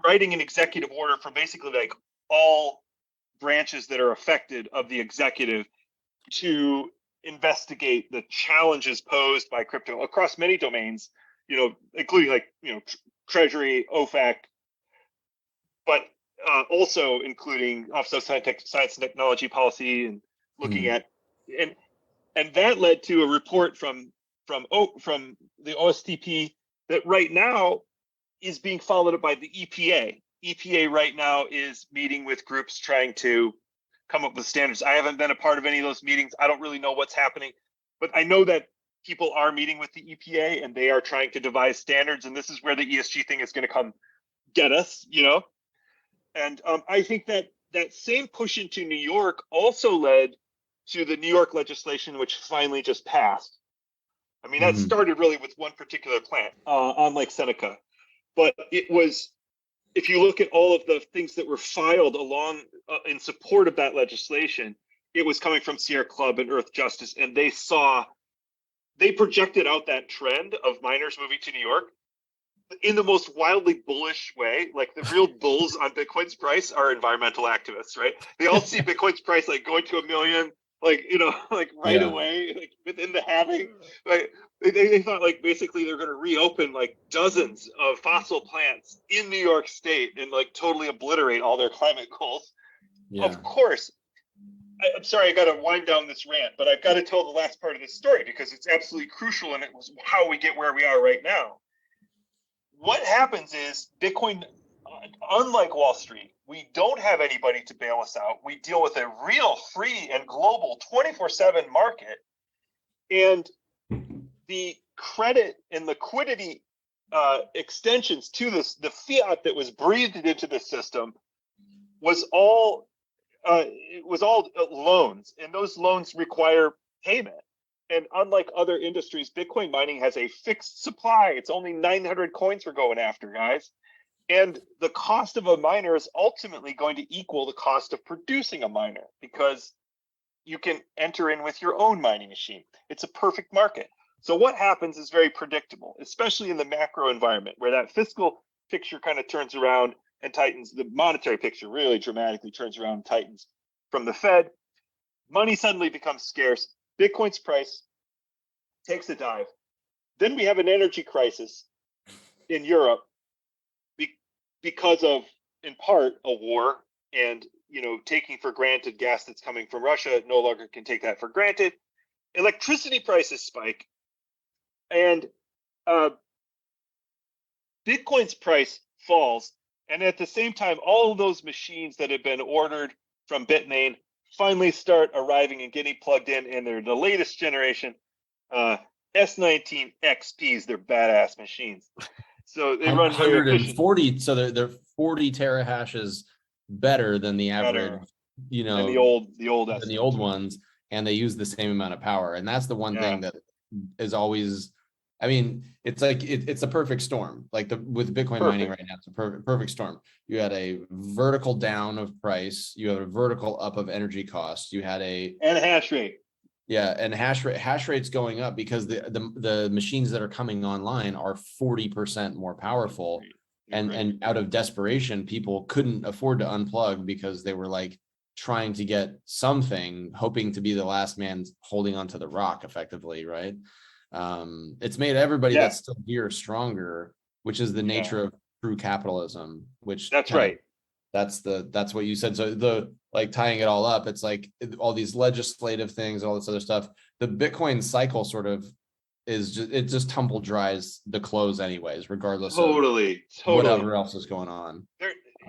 writing an executive order for basically like all branches that are affected of the executive to investigate the challenges posed by crypto across many domains, including Treasury, OFAC, but also including Office of Science and Technology Policy, and looking at and that led to a report from the OSTP that right now is being followed up by the EPA. EPA right now is meeting with groups trying to come up with standards. I haven't been a part of any of those meetings. I don't really know what's happening, but I know that people are meeting with the EPA and they are trying to devise standards. And this is where the ESG thing is going to come get us, And I think that that same push into New York also led to the New York legislation, which finally just passed. I mean, that started really with one particular plant on Lake Seneca, but it was, if you look at all of the things that were filed along in support of that legislation, it was coming from Sierra Club and Earth Justice, and they projected out that trend of miners moving to New York in the most wildly bullish way. Like the real bulls on Bitcoin's price are environmental activists, right? They all see Bitcoin's price like going to 1 million, like right away, like within the halving. Like they thought like basically they're going to reopen like dozens of fossil plants in New York State and like totally obliterate all their climate goals. Yeah. Of course. I'm sorry, I got to wind down this rant, but I've got to tell the last part of this story because it's absolutely crucial and it was how we get where we are right now. What happens is Bitcoin, unlike Wall Street, we don't have anybody to bail us out. We deal with a real free and global 24/7 market. And the credit and liquidity extensions to this, the fiat that was breathed into the system was all loans, and those loans require payment. And unlike other industries, Bitcoin mining has a fixed supply. It's only 900 coins we're going after, guys. And the cost of a miner is ultimately going to equal the cost of producing a miner because you can enter in with your own mining machine. It's a perfect market. So what happens is very predictable, especially in the macro environment where that fiscal picture kind of turns around and tightens. The monetary picture really dramatically turns around and tightens from the Fed. Money suddenly becomes scarce. Bitcoin's price takes a dive. Then we have an energy crisis in Europe because of, in part, a war and taking for granted gas that's coming from Russia. No longer can take that for granted. Electricity prices spike, and Bitcoin's price falls. And at the same time, all of those machines that have been ordered from Bitmain finally start arriving and getting plugged in, and they're the latest generation S19 XPs. They're badass machines. So they run 140. So they're 40 terahashes better than the average, than the old ones, and they use the same amount of power. And that's the one thing that is always. I mean, it's like it's a perfect storm. Like with Bitcoin mining right now, it's a perfect storm. You had a vertical down of price, you had a vertical up of energy cost, you had and hash rate. Yeah, and hash rate's going up because the machines that are coming online are 40% more powerful. And out of desperation, people couldn't afford to unplug because they were like trying to get something, hoping to be the last man holding onto the rock effectively, right? It's made everybody that's still here stronger, which is the nature of true capitalism, which that's right. That's what you said. So tying it all up, it's like all these legislative things, all this other stuff. The Bitcoin cycle sort of it just tumble dries the close anyways, regardless of whatever else is going on.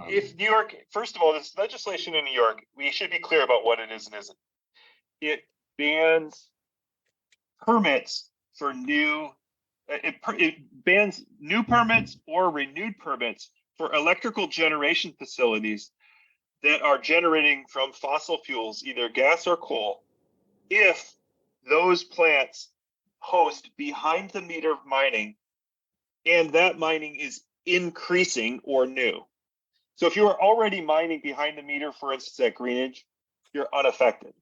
If New York, first of all, this legislation in New York, we should be clear about what it is and isn't. It bans permits for it bans new permits or renewed permits for electrical generation facilities that are generating from fossil fuels, either gas or coal, if those plants host behind the meter mining and that mining is increasing or new. So if you are already mining behind the meter, for instance, at Greenidge, you're unaffected.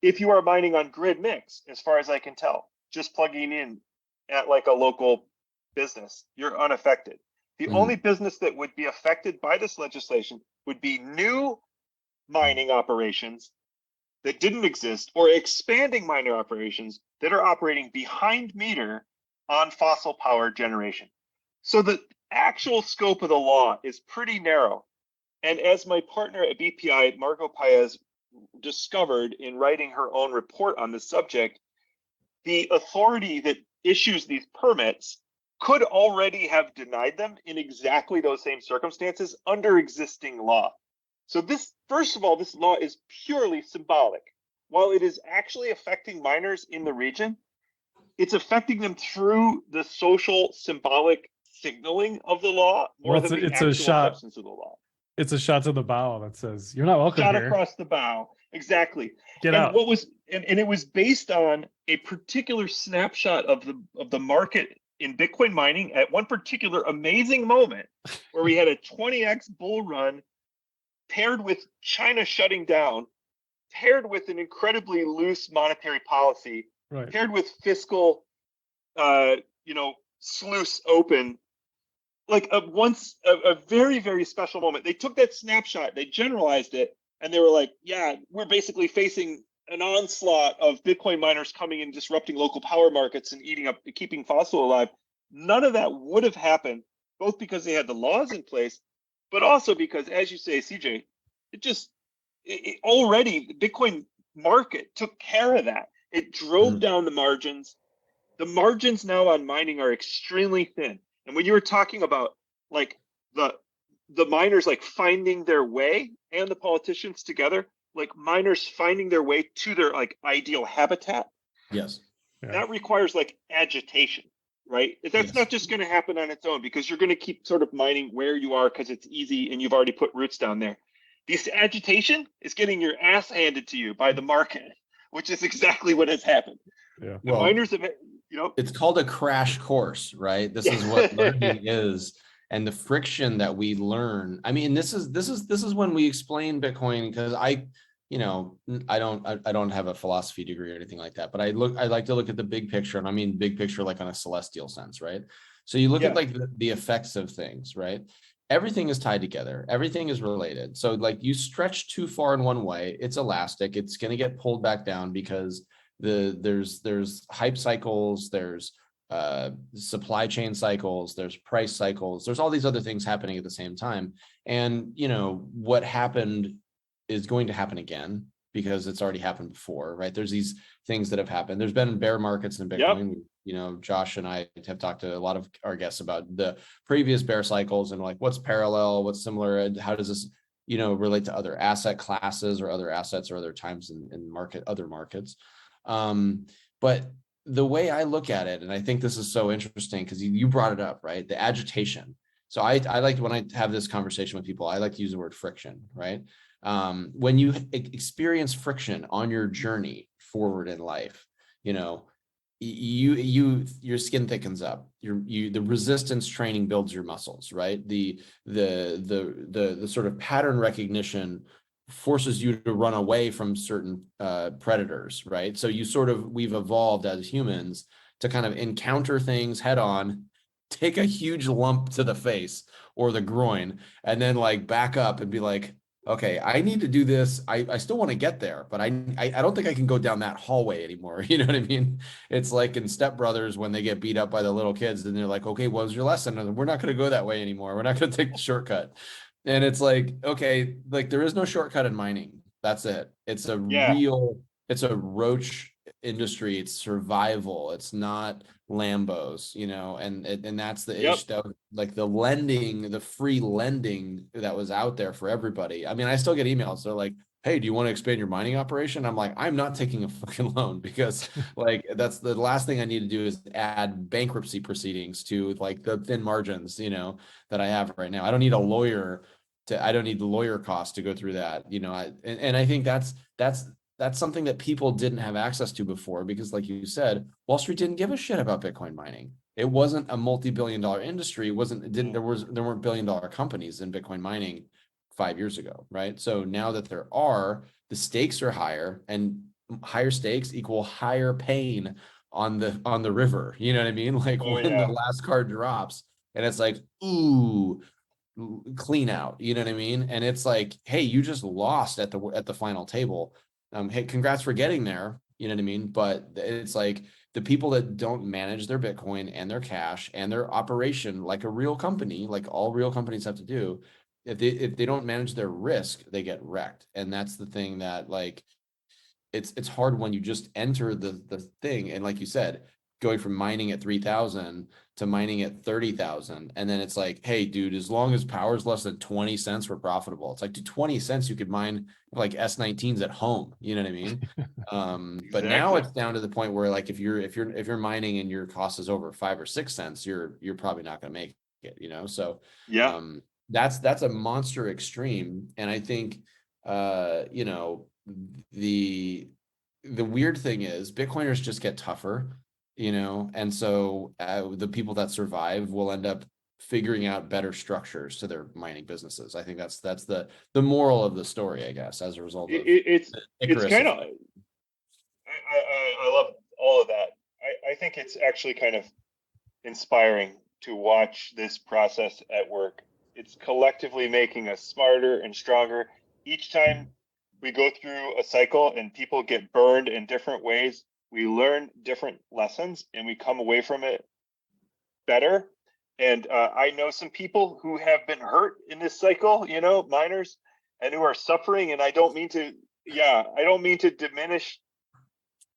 If you are mining on grid mix, as far as I can tell, just plugging in at like a local business, you're unaffected. The only business that would be affected by this legislation would be new mining operations that didn't exist or expanding miner operations that are operating behind meter on fossil power generation. So the actual scope of the law is pretty narrow. And as my partner at BPI, Margot Paez, discovered in writing her own report on this subject, the authority that issues these permits could already have denied them in exactly those same circumstances under existing law. So this, first of all, this law is purely symbolic. While it is actually affecting miners in the region, it's affecting them through the social symbolic signaling of the law more than the it's a actual shot. substance of the law. It's a shot to the bow that says you're not welcome Shot here. across the bow. Exactly. Get and out. What was and it was based on a particular snapshot of the market in Bitcoin mining at one particular amazing moment where we had a 20x bull run paired with China shutting down, paired with an incredibly loose monetary policy, Right. paired with fiscal sluice open, like a very, very special moment. They took that snapshot, they generalized it, and they were like, yeah, we're basically facing an onslaught of Bitcoin miners coming and disrupting local power markets and keeping fossil alive. None of that would have happened, both because they had the laws in place, but also because, as you say, CJ, already the Bitcoin market took care of that. It drove down the margins. The margins now on mining are extremely thin. And when you were talking about like the miners like finding their way and the politicians together, like miners finding their way to their like ideal habitat. Yes. That requires like agitation, right? That's not just going to happen on its own, because you're going to keep sort of mining where you are because it's easy and you've already put roots down there. This agitation is getting your ass handed to you by the market, which is exactly what has happened. Yeah. The miners have, it's called a crash course, right? This is what learning is, and the friction that we learn. I mean, this is when we explain Bitcoin, because I don't have a philosophy degree or anything like that, but I like to look at the big picture, and I mean big picture like on a celestial sense, right? So you look at like the effects of things, right? Everything is tied together. Everything is related. So like you stretch too far in one way, it's elastic. It's going to get pulled back down because there's hype cycles, there's supply chain cycles, there's price cycles, there's all these other things happening at the same time. And what happened is going to happen again because it's already happened before, right? There's these things that have happened. There's been bear markets in Bitcoin. Josh and I have talked to a lot of our guests about the previous bear cycles and like what's parallel, what's similar, and how does this relate to other asset classes or other assets or other times in other markets. But the way I look at it, and I think this is so interesting because you brought it up, right? The agitation. So I like, when I have this conversation with people, I like to use the word friction, right? When you experience friction on your journey forward in life, your skin thickens up. The resistance training builds your muscles, right? The sort of pattern recognition forces you to run away from certain predators, right? So we've evolved as humans to kind of encounter things head on, take a huge lump to the face or the groin, and then like back up and be like, okay, I need to do this. I still want to get there, but I don't think I can go down that hallway anymore. You know what I mean? It's like in Step Brothers when they get beat up by the little kids and they're like, okay, what was your lesson? And we're not going to go that way anymore. We're not going to take the shortcut. And it's like, okay, like there is no shortcut in mining. That's it. It's it's a roach industry. It's survival. It's not Lambos, and that's the issue, like the free lending that was out there for everybody. I mean, I still get emails. They're like, hey, do you want to expand your mining operation? I'm like, I'm not taking a fucking loan because like that's the last thing I need to do is add bankruptcy proceedings to like the thin margins, that I have right now. I don't need the lawyer costs to go through that, and I think that's something that people didn't have access to before because, like you said, Wall Street didn't give a shit about Bitcoin mining. It wasn't a multi-billion-dollar industry. There weren't billion-dollar companies in Bitcoin mining 5 years ago, right? So now that there are, the stakes are higher, and higher stakes equal higher pain on the river. You know what I mean? Like the last card drops, and it's like, ooh, clean out. You know what I mean? And it's like, hey, you just lost at the final table. Hey, congrats for getting there. You know what I mean? But it's like the people that don't manage their Bitcoin and their cash and their operation like a real company, like all real companies have to do, if they don't manage their risk, they get wrecked. And that's the thing that like it's hard when you just enter the thing. And like you said, going from mining at 3,000 to mining at 30,000. And then it's like, hey, dude, as long as power's less than 20 cents, we're profitable. It's like, to 20 cents, you could mine like S19s at home. You know what I mean? But now Exactly. it's down to the point where, like, if you're mining and your cost is over 5 or 6 cents, you're probably not going to make it, you know? So Yeah. that's a monster extreme. And I think, you know, the weird thing is Bitcoiners just get tougher, you know, and so the people that survive will end up figuring out better structures to their mining businesses. I think that's the moral of the story, I guess, as a result of It's Icarus kind of, effect. I love all of that. I think it's actually kind of inspiring to watch this process at work. It's collectively making us smarter and stronger. Each time we go through a cycle and people get burned in different ways, we learn different lessons and we come away from it better. And I know some people who have been hurt in this cycle, you know, miners, and who are suffering. And I don't mean to diminish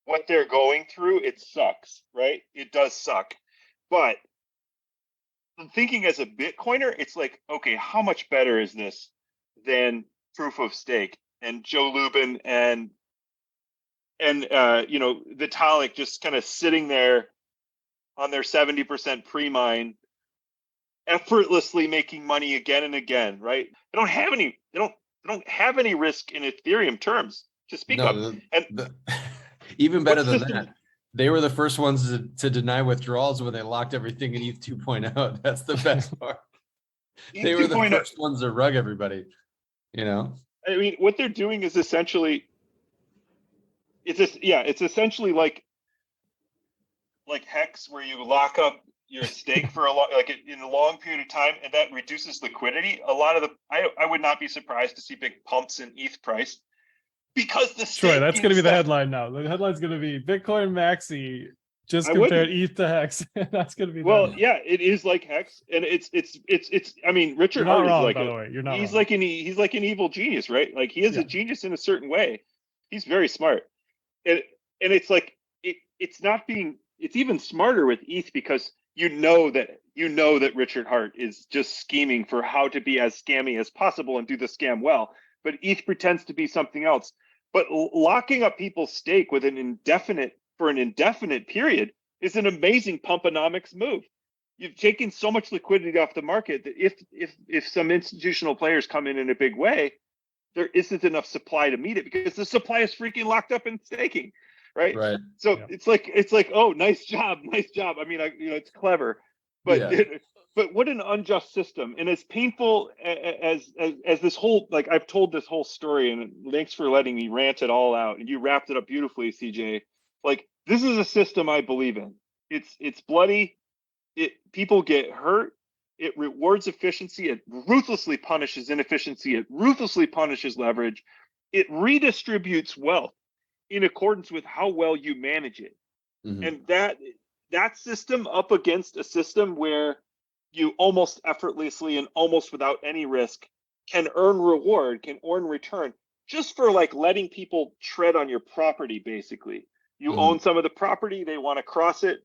what they're going through. It sucks, right? It does suck. But thinking as a Bitcoiner, it's like, okay, how much better is this than proof of stake and Joe Lubin and you know, Vitalik just kind of sitting there on their 70% pre-mine, effortlessly making money again and again, right? They don't have any risk in Ethereum terms to speak of. And even better than system, that, they were the first ones to deny withdrawals when they locked everything in ETH 2.0. That's the best part. They were the first ones to rug everybody, you know? I mean, what they're doing is essentially, it's essentially like Hex, where you lock up your stake for in a long period of time, and that reduces liquidity. A lot of I would not be surprised to see big pumps in ETH price because the stake. Sure, that's going to be the headline now. The headline's going to be Bitcoin Maxi just compared ETH to Hex. That's going to be yeah, it is like Hex, and it's. I mean, Richard Hart is like, by the way, you're not. He's wrong. He's like an evil genius, right? Like, he is a genius in a certain way. He's very smart, and it's like it's not being. It's even smarter with ETH because you know that Richard Hart is just scheming for how to be as scammy as possible and do the scam well. But ETH pretends to be something else. But locking up people's stake with an indefinite period is an amazing pumponomics move. You've taken so much liquidity off the market that if some institutional players come in a big way, there isn't enough supply to meet it because the supply is freaking locked up in staking. Right. So it's like, oh, nice job. I mean, it's clever, but but what an unjust system. And as painful as this whole, like, I've told this whole story, and thanks for letting me rant it all out. And you wrapped it up beautifully, CJ. Like, this is a system I believe in. It's bloody. People get hurt. It rewards efficiency. It ruthlessly punishes inefficiency. It ruthlessly punishes leverage. It redistributes wealth in accordance with how well you manage it. Mm-hmm. And that system up against a system where you almost effortlessly and almost without any risk can earn return just for like letting people tread on your property. Basically, you own some of the property, they want to cross it,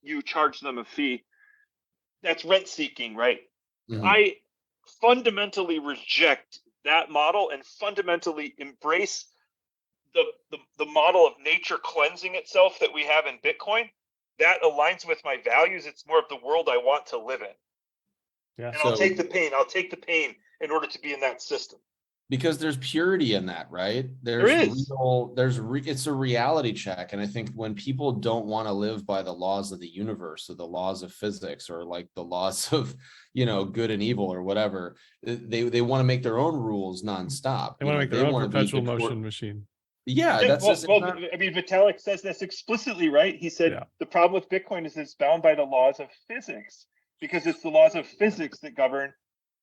you charge them a fee. That's rent seeking, right? Mm-hmm. I fundamentally reject that model and fundamentally embrace the model of nature cleansing itself that we have in Bitcoin. That aligns with my values. It's more of the world I want to live in. Yeah. And I'll take the pain. I'll take the pain in order to be in that system. Because there's purity in that, right? It's a reality check. And I think when people don't want to live by the laws of the universe or the laws of physics or like the laws of, good and evil or whatever, they want to make their own rules nonstop. They want to make their own perpetual motion machine. Yeah, I mean, Vitalik says this explicitly, right? He said the problem with Bitcoin is it's bound by the laws of physics because it's the laws of physics that govern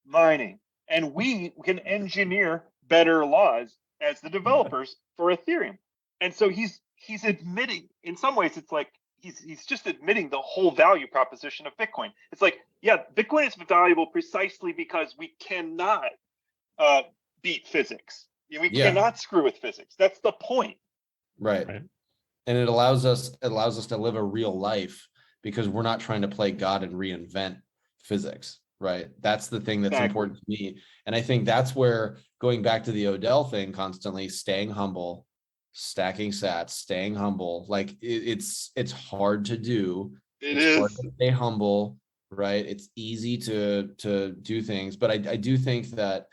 mining. And we can engineer better laws as the developers for Ethereum. And so he's admitting, in some ways, it's like he's just admitting the whole value proposition of Bitcoin. It's like, yeah, Bitcoin is valuable precisely because we cannot beat physics. We cannot screw with physics. That's the point. Right. And it allows us to live a real life because we're not trying to play God and reinvent physics, right? That's the thing that's Exactly. important to me. And I think that's where, going back to the Odell thing, constantly staying humble, stacking sats, staying humble, like it's hard to do. It It's hard is. to stay humble, right? It's easy to do things, but I do think that,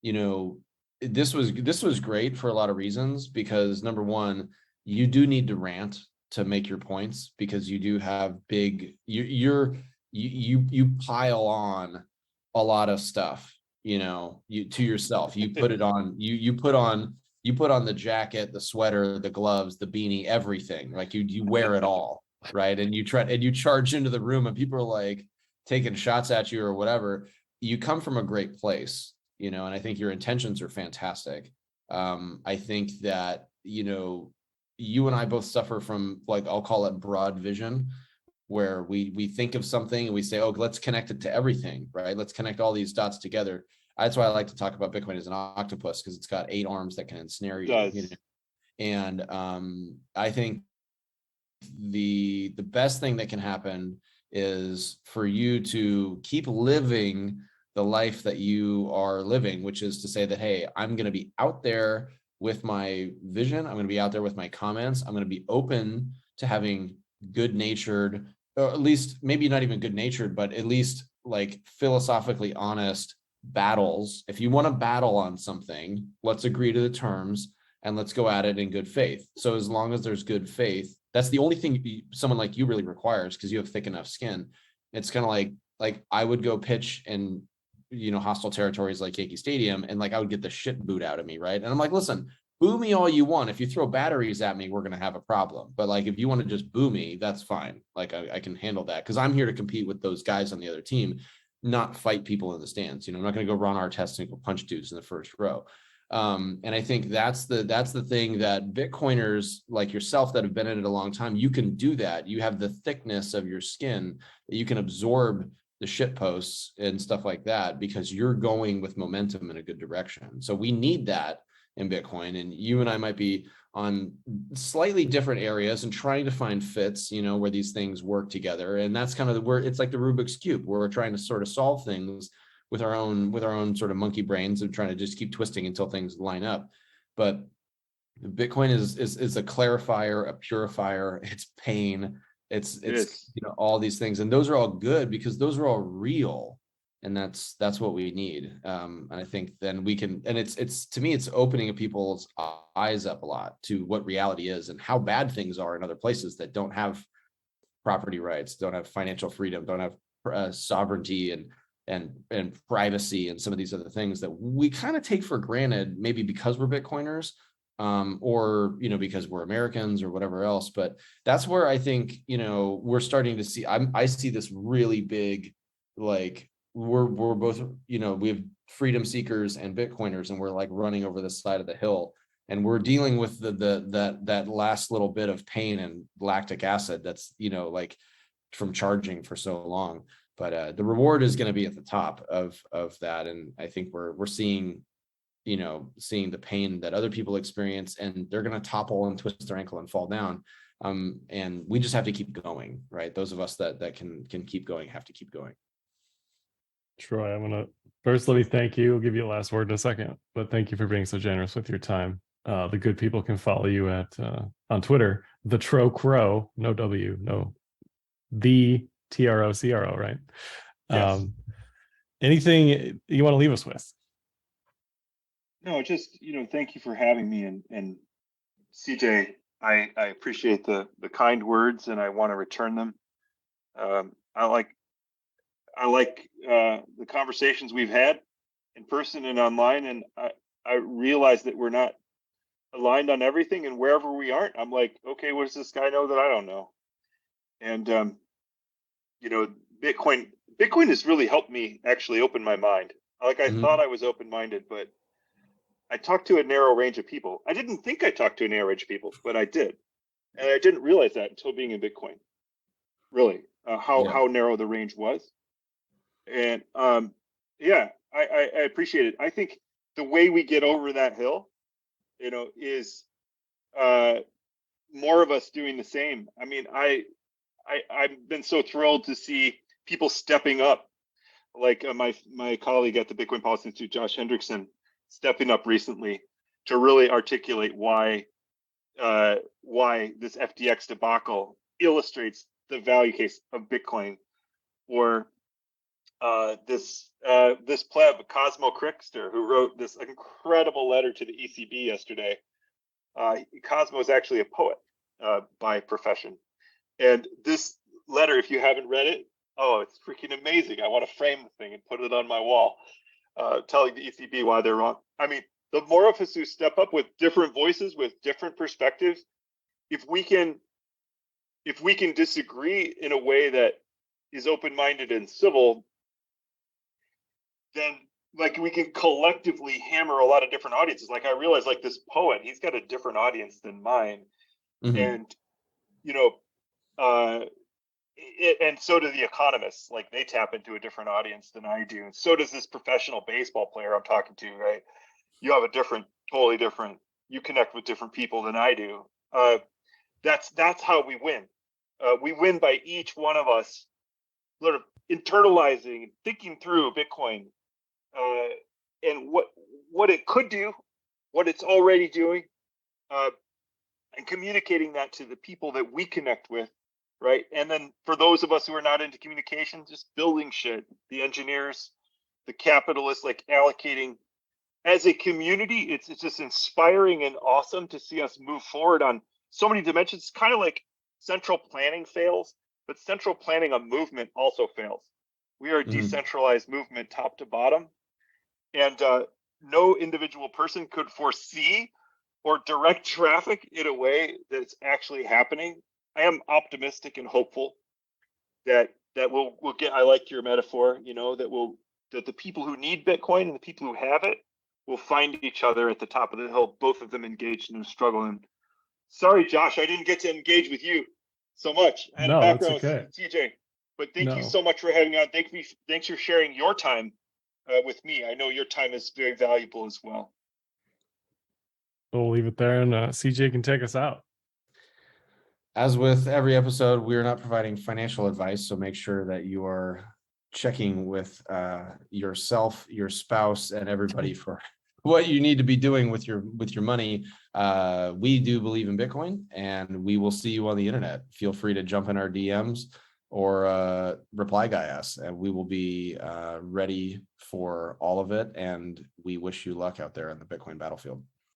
you know, this was great for a lot of reasons, because number one, you do need to rant to make your points, because you do have big, you pile on a lot of stuff, you know, you to yourself. You put it on, you put on the jacket, the sweater, the gloves, the beanie, everything. Like you wear it all, right? And you charge into the room and people are like taking shots at you or whatever. You come from a great place, you know, and I think your intentions are fantastic. I think that, you know, you and I both suffer from, like, I'll call it broad vision, where we think of something and we say, oh, let's connect it to everything, right? Let's connect all these dots together. That's why I like to talk about Bitcoin as an octopus, because it's got 8 arms that can ensnare It you, you know? does. And I think the best thing that can happen is for you to keep living the life that you are living, which is to say that, hey, I'm going to be out there with my vision. I'm going to be out there with my comments. I'm going to be open to having good natured, or at least maybe not even good natured, but at least like philosophically honest battles. If you want to battle on something, let's agree to the terms and let's go at it in good faith. So as long as there's good faith, that's the only thing someone like you really requires, because you have thick enough skin. It's kind of like I would go pitch in, you know, hostile territories like Yankee Stadium, and like I would get the shit booed out of me, right? And I'm like, listen, boo me all you want. If you throw batteries at me, we're gonna have a problem. But like, if you want to just boo me, that's fine. Like I can handle that, because I'm here to compete with those guys on the other team, not fight people in the stands. You know, I'm not gonna go run our test and go punch dudes in the first row. And I think that's the thing that Bitcoiners like yourself that have been in it a long time, you can do that. You have the thickness of your skin that you can absorb the shit posts and stuff like that, because you're going with momentum in a good direction. So we need that in Bitcoin, and you and I might be on slightly different areas and trying to find fits, you know, where these things work together. And that's kind of where it's like the Rubik's Cube, where we're trying to sort of solve things with our own sort of monkey brains and trying to just keep twisting until things line up. But Bitcoin is a clarifier, a purifier, it's pain, it's It is. you know, all these things, and those are all good because those are all real, and that's what we need. And I think then we can, and it's to me, it's opening people's eyes up a lot to what reality is and how bad things are in other places that don't have property rights, don't have financial freedom, don't have sovereignty and privacy, and some of these other things that we kind of take for granted, maybe because we're Bitcoiners, or, you know, because we're Americans or whatever else. But that's where I think, you know, we're starting to see, I see this really big, like we're both, you know, we have freedom seekers and Bitcoiners, and we're like running over the side of the hill, and we're dealing with that last little bit of pain and lactic acid that's, you know, like from charging for so long. But the reward is going to be at the top of that, and I think we're seeing, you know, seeing the pain that other people experience, and they're going to topple and twist their ankle and fall down. And we just have to keep going, right? Those of us that can keep going have to keep going. Troy, I'm gonna first let me thank you. I'll give you a last word in a second, but thank you for being so generous with your time. The good people can follow you at on Twitter, the Tro Crow, no W, no, the TROCRO, right? Yes. Anything you want to leave us with? No, just, thank you for having me, and CJ, I appreciate the kind words, and I want to return them. I like the conversations we've had in person and online, and I realize that we're not aligned on everything, and wherever we aren't, I'm like, okay, what does this guy know that I don't know? And Bitcoin has really helped me actually open my mind. Like, I thought I was open-minded, but I talked to a narrow range of people. I didn't think I talked to a narrow range of people, but I did, and I didn't realize that until being in Bitcoin. Really, how narrow the range was, and yeah, I appreciate it. I think the way we get over that hill, is more of us doing the same. I mean, I've been so thrilled to see people stepping up, like my colleague at the Bitcoin Policy Institute, Josh Hendrickson, stepping up recently to really articulate why this FTX debacle illustrates the value case of Bitcoin, or this pleb Cosmo Crickster, who wrote this incredible letter to the ECB yesterday. Cosmo is actually a poet by profession, and this letter, if you haven't read it, oh, it's freaking amazing. I want to frame the thing and put it on my wall, telling the ECB why they're wrong. I mean, the more of us who step up with different voices, with different perspectives, if we can disagree in a way that is open-minded and civil, then like we can collectively hammer a lot of different audiences. Like I realize, like this poet, he's got a different audience than mine, and you know, and so do the economists. Like they tap into a different audience than I do, and so does this professional baseball player I'm talking to. Right? You have a totally different. You connect with different people than I do. That's how we win. We win by each one of us sort of internalizing and thinking through Bitcoin, and what it could do, what it's already doing, and communicating that to the people that we connect with, right? And then for those of us who are not into communication, just building shit, the engineers, the capitalists, like allocating. As a community, it's just inspiring and awesome to see us move forward on so many dimensions. It's kind of like central planning fails, but central planning a movement also fails. We are a decentralized movement top to bottom, and no individual person could foresee or direct traffic in a way that's actually happening. I am optimistic and hopeful that we'll get. I like your metaphor, you know, that the people who need Bitcoin and the people who have it will find each other at the top of the hill, both of them engaged in a struggle. And sorry, Josh, I didn't get to engage with you so much. I had a background with TJ, but thank you so much for having me on. Thanks for sharing your time with me. I know your time is very valuable as well. We'll leave it there, and CJ can take us out. As with every episode, we are not providing financial advice, so make sure that you are checking with yourself, your spouse, and everybody for what you need to be doing with your money. We do believe in Bitcoin, and we will see you on the internet. Feel free to jump in our DMs or reply guy us, and we will be ready for all of it. And we wish you luck out there in the Bitcoin battlefield.